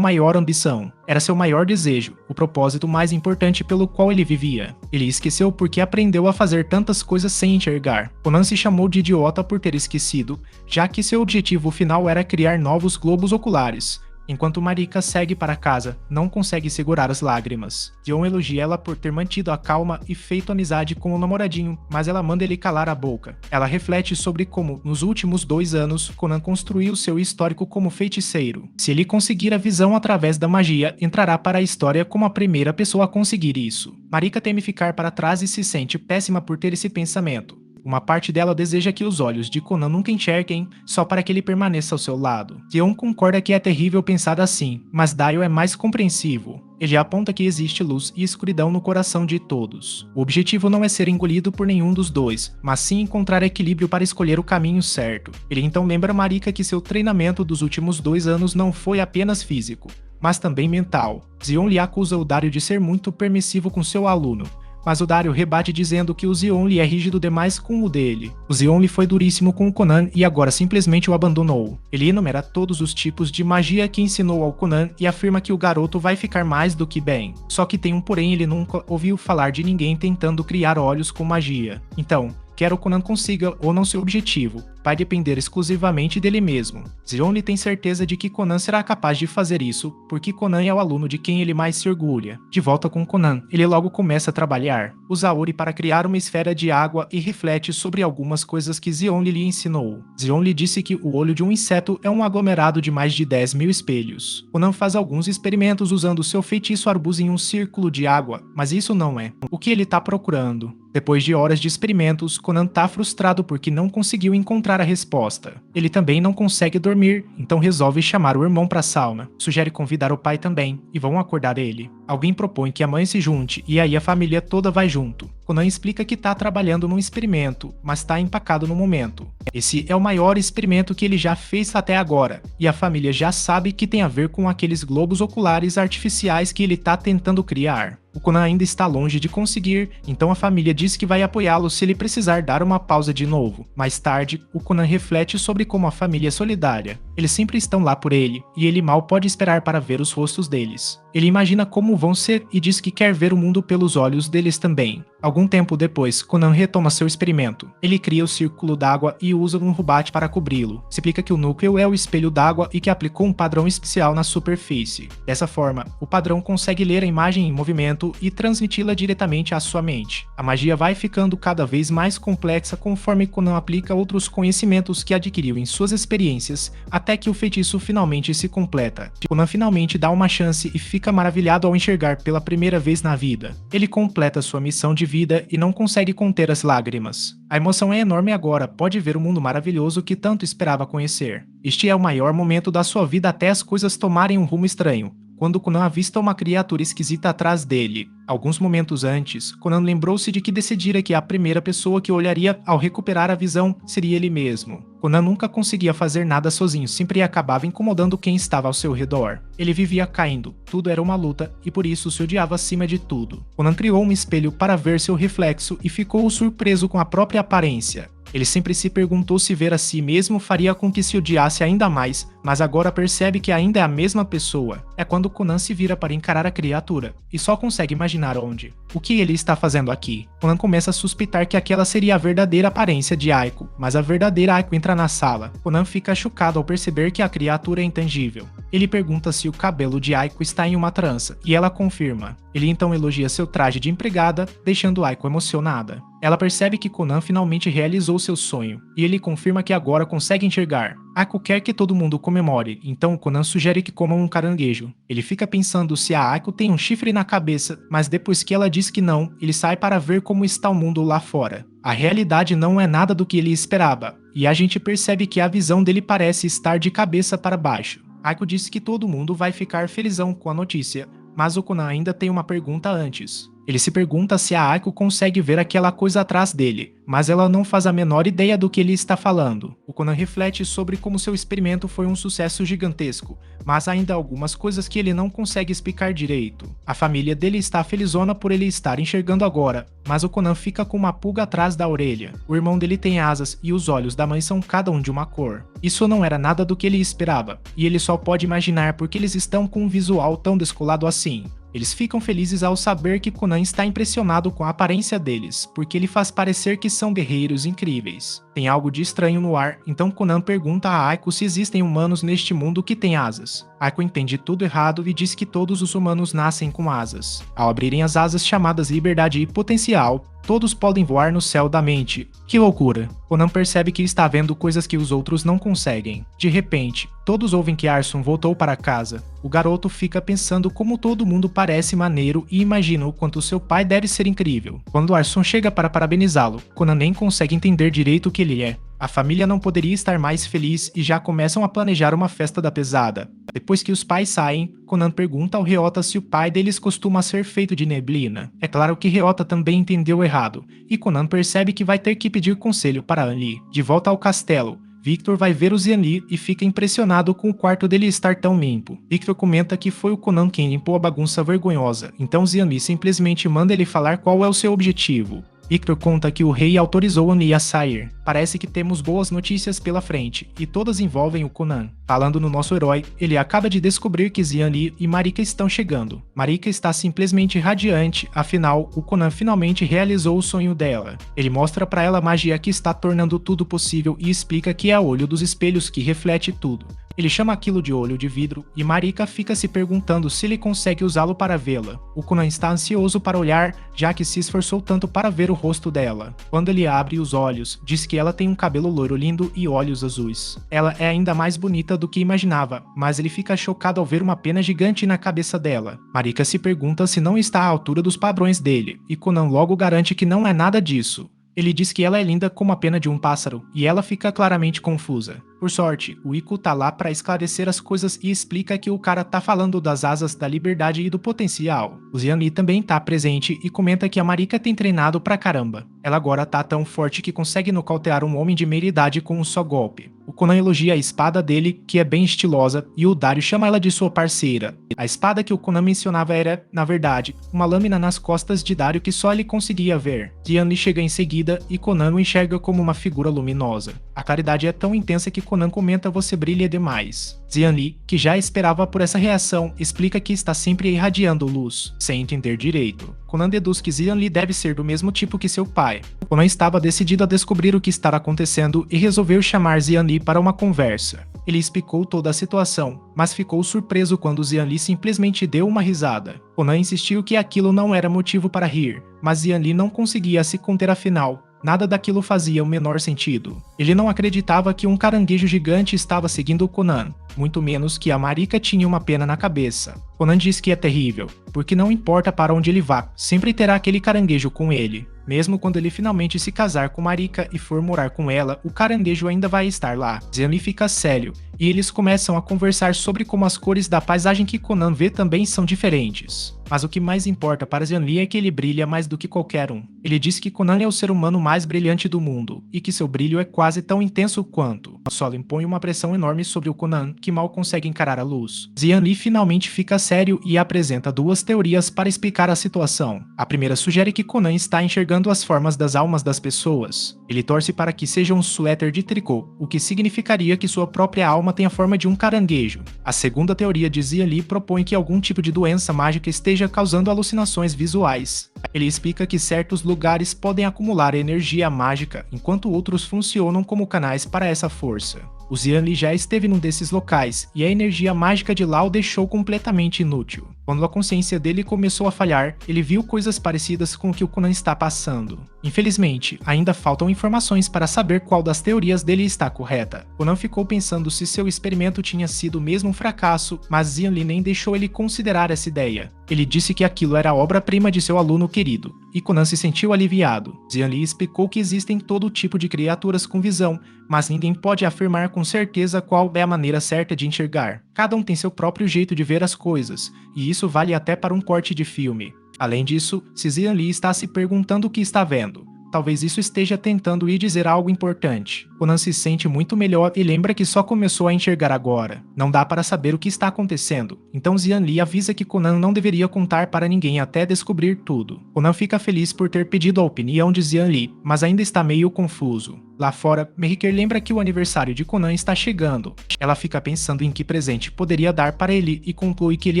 maior ambição. Era seu maior desejo, o propósito mais importante pelo qual ele vivia. Ele esqueceu porque aprendeu a fazer tantas coisas sem enxergar. Conan se chamou de idiota por ter esquecido, já que seu objetivo final era criar novos globos oculares. Enquanto Marika segue para casa, não consegue segurar as lágrimas. Xion elogia ela por ter mantido a calma e feito amizade com o namoradinho, mas ela manda ele calar a boca. Ela reflete sobre como, nos últimos 2 anos, Conan construiu seu histórico como feiticeiro. Se ele conseguir a visão através da magia, entrará para a história como a primeira pessoa a conseguir isso. Marika teme ficar para trás e se sente péssima por ter esse pensamento. Uma parte dela deseja que os olhos de Conan nunca enxerguem, só para que ele permaneça ao seu lado. Xion concorda que é terrível pensar assim, mas Dario é mais compreensivo. Ele aponta que existe luz e escuridão no coração de todos. O objetivo não é ser engolido por nenhum dos dois, mas sim encontrar equilíbrio para escolher o caminho certo. Ele então lembra Marika que seu treinamento dos últimos 2 anos não foi apenas físico, mas também mental. Xion lhe acusa o Dario de ser muito permissivo com seu aluno, mas o Dario rebate dizendo que o Xion é rígido demais com o dele. O Xion foi duríssimo com o Conan e agora simplesmente o abandonou. Ele enumera todos os tipos de magia que ensinou ao Conan e afirma que o garoto vai ficar mais do que bem. Só que tem um porém: ele nunca ouviu falar de ninguém tentando criar olhos com magia. Então, quer o Conan consiga ou não seu objetivo, vai depender exclusivamente dele mesmo. Xion tem certeza de que Conan será capaz de fazer isso, porque Conan é o aluno de quem ele mais se orgulha. De volta com Conan, ele logo começa a trabalhar. Usa Ori para criar uma esfera de água e reflete sobre algumas coisas que Xion lhe ensinou. Xion disse que o olho de um inseto é um aglomerado de mais de 10.000 espelhos. Conan faz alguns experimentos usando seu feitiço arbuzo em um círculo de água, mas isso não é o que ele está procurando. Depois de horas de experimentos, Conan está frustrado porque não conseguiu encontrar a resposta. Ele também não consegue dormir, então resolve chamar o irmão para a sauna. Sugere convidar o pai também, e vão acordar ele. Alguém propõe que a mãe se junte, e aí a família toda vai junto. Conan explica que está trabalhando num experimento, mas está empacado no momento. Esse é o maior experimento que ele já fez até agora, e a família já sabe que tem a ver com aqueles globos oculares artificiais que ele está tentando criar. O Conan ainda está longe de conseguir, então a família diz que vai apoiá-lo se ele precisar dar uma pausa de novo. Mais tarde, o Conan reflete sobre como a família é solidária. Eles sempre estão lá por ele, e ele mal pode esperar para ver os rostos deles. Ele imagina como vão ser e diz que quer ver o mundo pelos olhos deles também. Algum tempo depois, Conan retoma seu experimento. Ele cria o círculo d'água e usa um rubate para cobri-lo. Explica que o núcleo é o espelho d'água e que aplicou um padrão especial na superfície. Dessa forma, o padrão consegue ler a imagem em movimento e transmiti-la diretamente à sua mente. A magia vai ficando cada vez mais complexa conforme Conan aplica outros conhecimentos que adquiriu em suas experiências, até que o feitiço finalmente se completa. Conan finalmente dá uma chance e fica maravilhado ao enxergar pela primeira vez na vida. Ele completa sua missão de vida e não consegue conter as lágrimas. A emoção é enorme agora, pode ver o mundo maravilhoso que tanto esperava conhecer. Este é o maior momento da sua vida até as coisas tomarem um rumo estranho. quando Conan avista uma criatura esquisita atrás dele. Alguns momentos antes, Conan lembrou-se de que decidira que a primeira pessoa que olharia ao recuperar a visão seria ele mesmo. Conan nunca conseguia fazer nada sozinho, sempre acabava incomodando quem estava ao seu redor. Ele vivia caindo, tudo era uma luta e por isso se odiava acima de tudo. Conan criou um espelho para ver seu reflexo e ficou surpreso com a própria aparência. Ele sempre se perguntou se ver a si mesmo faria com que se odiasse ainda mais, mas agora percebe que ainda é a mesma pessoa. É quando Conan se vira para encarar a criatura, e só consegue imaginar onde. O que ele está fazendo aqui? Conan começa a suspeitar que aquela seria a verdadeira aparência de Aiko, mas a verdadeira Aiko entra na sala. Conan fica chocado ao perceber que a criatura é intangível. Ele pergunta se o cabelo de Aiko está em uma trança, e ela confirma. Ele então elogia seu traje de empregada, deixando Aiko emocionada. Ela percebe que Conan finalmente realizou seu sonho, e ele confirma que agora consegue enxergar. Aiko quer que todo mundo comemore, então Conan sugere que comam um caranguejo. Ele fica pensando se a Aiko tem um chifre na cabeça, mas depois que ela diz que não, ele sai para ver como está o mundo lá fora. A realidade não é nada do que ele esperava, e a gente percebe que a visão dele parece estar de cabeça para baixo. Aiko diz que todo mundo vai ficar felizão com a notícia, mas o Conan ainda tem uma pergunta antes. Ele se pergunta se a Aiko consegue ver aquela coisa atrás dele, mas ela não faz a menor ideia do que ele está falando. O Conan reflete sobre como seu experimento foi um sucesso gigantesco, mas ainda há algumas coisas que ele não consegue explicar direito. A família dele está felizona por ele estar enxergando agora, mas o Conan fica com uma pulga atrás da orelha. O irmão dele tem asas e os olhos da mãe são cada um de uma cor. Isso não era nada do que ele esperava, e ele só pode imaginar porque eles estão com um visual tão descolado assim. Eles ficam felizes ao saber que Conan está impressionado com a aparência deles, porque ele faz parecer que são guerreiros incríveis. Tem algo de estranho no ar, então Conan pergunta a Aiko se existem humanos neste mundo que têm asas. Aiko entende tudo errado e diz que todos os humanos nascem com asas. Ao abrirem as asas chamadas Liberdade e Potencial, todos podem voar no céu da mente. Que loucura! Conan percebe que está vendo coisas que os outros não conseguem. De repente, todos ouvem que Arson voltou para casa. O garoto fica pensando como todo mundo parece maneiro e imagina o quanto seu pai deve ser incrível. Quando Arson chega para parabenizá-lo, Conan nem consegue entender direito o que ele é. A família não poderia estar mais feliz e já começam a planejar uma festa da pesada. Depois que os pais saem, Conan pergunta ao Ryota se o pai deles costuma ser feito de neblina. É claro que Ryota também entendeu errado, e Conan percebe que vai ter que pedir conselho para Anli. De volta ao castelo, Victor vai ver o Xianli e fica impressionado com o quarto dele estar tão limpo. Victor comenta que foi o Conan quem limpou a bagunça vergonhosa, então Xianli simplesmente manda ele falar qual é o seu objetivo. Victor conta que o rei autorizou Anli a sair. Parece que temos boas notícias pela frente, e todas envolvem o Conan. Falando no nosso herói, ele acaba de descobrir que Xianli e Marika estão chegando. Marika está simplesmente radiante, afinal, o Conan finalmente realizou o sonho dela. Ele mostra para ela a magia que está tornando tudo possível e explica que é o olho dos espelhos que reflete tudo. Ele chama aquilo de olho de vidro e Marika fica se perguntando se ele consegue usá-lo para vê-la. O Conan está ansioso para olhar, já que se esforçou tanto para ver o rosto dela. Quando ele abre os olhos, diz que ela tem um cabelo loiro lindo e olhos azuis. Ela é ainda mais bonita do que imaginava, mas ele fica chocado ao ver uma pena gigante na cabeça dela. Marika se pergunta se não está à altura dos padrões dele, e Conan logo garante que não é nada disso. Ele diz que ela é linda como a pena de um pássaro, e ela fica claramente confusa. Por sorte, o Ico tá lá pra esclarecer as coisas e explica que o cara tá falando das asas da liberdade e do potencial. O Xianli também tá presente e comenta que a Marika tem treinado pra caramba. Ela agora tá tão forte que consegue nocautear um homem de meia idade com um só golpe. O Conan elogia a espada dele, que é bem estilosa, e o Dario chama ela de sua parceira. A espada que o Conan mencionava era, na verdade, uma lâmina nas costas de Dario que só ele conseguia ver. Xianli chega em seguida e Conan o enxerga como uma figura luminosa. A claridade é tão intensa que Conan comenta: "Você brilha demais". Xianli, que já esperava por essa reação, explica que está sempre irradiando luz, sem entender direito. Conan deduz que Xianli deve ser do mesmo tipo que seu pai. Conan estava decidido a descobrir o que estava acontecendo e resolveu chamar Xianli para uma conversa. Ele explicou toda a situação, mas ficou surpreso quando Xianli simplesmente deu uma risada. Conan insistiu que aquilo não era motivo para rir, mas Xianli não conseguia se conter afinal. Nada daquilo fazia o menor sentido. Ele não acreditava que um caranguejo gigante estava seguindo o Conan, muito menos que a Marika tinha uma pena na cabeça. Conan diz que é terrível, porque não importa para onde ele vá, sempre terá aquele caranguejo com ele. Mesmo quando ele finalmente se casar com Marika e for morar com ela, o caranguejo ainda vai estar lá. Xianli fica sério, e eles começam a conversar sobre como as cores da paisagem que Conan vê também são diferentes. Mas o que mais importa para Xianli é que ele brilha mais do que qualquer um. Ele diz que Conan é o ser humano mais brilhante do mundo, e que seu brilho é quase tão intenso quanto. O sol impõe uma pressão enorme sobre o Conan, que mal consegue encarar a luz. Xianli finalmente fica sério e apresenta duas teorias para explicar a situação. A primeira sugere que Conan está enxergando as formas das almas das pessoas. Ele torce para que seja um suéter de tricô, o que significaria que sua própria alma tem a forma de um caranguejo. A segunda teoria de Xianli propõe que algum tipo de doença mágica esteja causando alucinações visuais. Ele explica que certos lugares podem acumular energia mágica, enquanto outros funcionam como canais para essa força. O Xianli já esteve num desses locais, e a energia mágica de lá o deixou completamente inútil. Quando a consciência dele começou a falhar, ele viu coisas parecidas com o que o Conan está passando. Infelizmente, ainda faltam informações para saber qual das teorias dele está correta. Conan ficou pensando se seu experimento tinha sido mesmo um fracasso, mas Xianli nem deixou ele considerar essa ideia. Ele disse que aquilo era a obra-prima de seu aluno querido, e Conan se sentiu aliviado. Xianli explicou que existem todo tipo de criaturas com visão, mas ninguém pode afirmar com certeza qual é a maneira certa de enxergar. Cada um tem seu próprio jeito de ver as coisas, e isso vale até para um corte de filme. Além disso, se Xianli está se perguntando o que está vendo, talvez isso esteja tentando ir dizer algo importante. Conan se sente muito melhor e lembra que só começou a enxergar agora. Não dá para saber o que está acontecendo, então Xianli avisa que Conan não deveria contar para ninguém até descobrir tudo. Conan fica feliz por ter pedido a opinião de Xianli, mas ainda está meio confuso. Lá fora, Mehriker lembra que o aniversário de Conan está chegando. Ela fica pensando em que presente poderia dar para ele e conclui que ele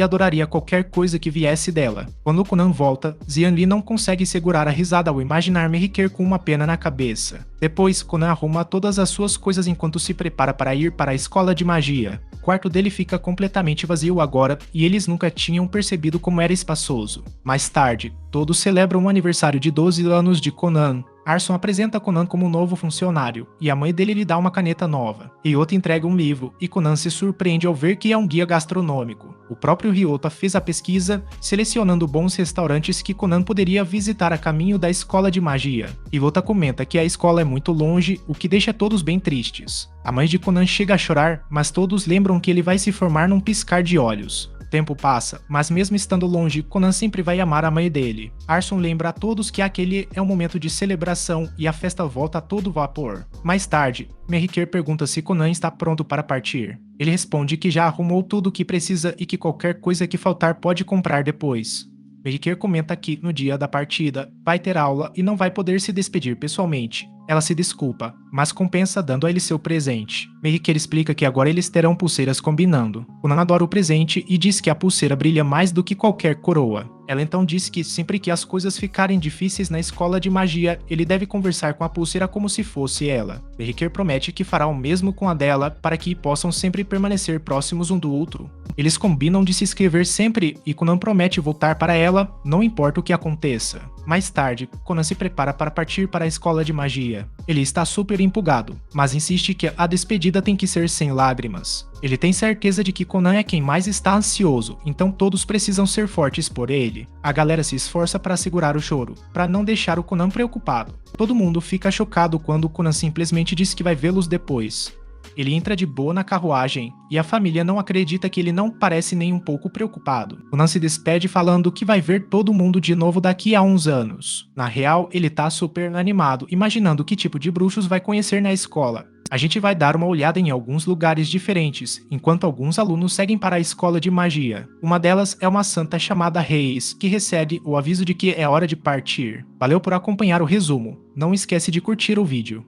adoraria qualquer coisa que viesse dela. Quando Conan volta, Xianli não consegue segurar a risada ao imaginar Mehriker com uma pena na cabeça. Depois, Conan arruma todas as suas coisas enquanto se prepara para ir para a escola de magia. O quarto dele fica completamente vazio agora e eles nunca tinham percebido como era espaçoso. Mais tarde, todos celebram o aniversário de 12 anos de Conan. Arson apresenta Conan como um novo funcionário, e a mãe dele lhe dá uma caneta nova. Ryota entrega um livro, e Conan se surpreende ao ver que é um guia gastronômico. O próprio Ryota fez a pesquisa, selecionando bons restaurantes que Conan poderia visitar a caminho da escola de magia. Ryota comenta que a escola é muito longe, o que deixa todos bem tristes. A mãe de Conan chega a chorar, mas todos lembram que ele vai se formar num piscar de olhos. O tempo passa, mas mesmo estando longe, Conan sempre vai amar a mãe dele. Arson lembra a todos que aquele é um momento de celebração e a festa volta a todo vapor. Mais tarde, Mehriker pergunta se Conan está pronto para partir. Ele responde que já arrumou tudo o que precisa e que qualquer coisa que faltar pode comprar depois. Mehriker comenta que, no dia da partida, vai ter aula e não vai poder se despedir pessoalmente. Ela se desculpa, mas compensa dando a ele seu presente. Mehriker explica que agora eles terão pulseiras combinando. Conan adora o presente e diz que a pulseira brilha mais do que qualquer coroa. Ela então diz que sempre que as coisas ficarem difíceis na escola de magia, ele deve conversar com a pulseira como se fosse ela. Mehriker promete que fará o mesmo com a dela para que possam sempre permanecer próximos um do outro. Eles combinam de se escrever sempre e Conan promete voltar para ela, não importa o que aconteça. Mais tarde, Conan se prepara para partir para a escola de magia. Ele está super empolgado, mas insiste que a despedida tem que ser sem lágrimas. Ele tem certeza de que Conan é quem mais está ansioso, então todos precisam ser fortes por ele. A galera se esforça para segurar o choro, para não deixar o Conan preocupado. Todo mundo fica chocado quando Conan simplesmente diz que vai vê-los depois. Ele entra de boa na carruagem, e a família não acredita que ele não parece nem um pouco preocupado. Conan se despede falando que vai ver todo mundo de novo daqui a uns anos. Na real, ele tá super animado, imaginando que tipo de bruxos vai conhecer na escola. A gente vai dar uma olhada em alguns lugares diferentes, enquanto alguns alunos seguem para a escola de magia. Uma delas é uma santa chamada Reis, que recebe o aviso de que é hora de partir. Valeu por acompanhar o resumo. Não esquece de curtir o vídeo.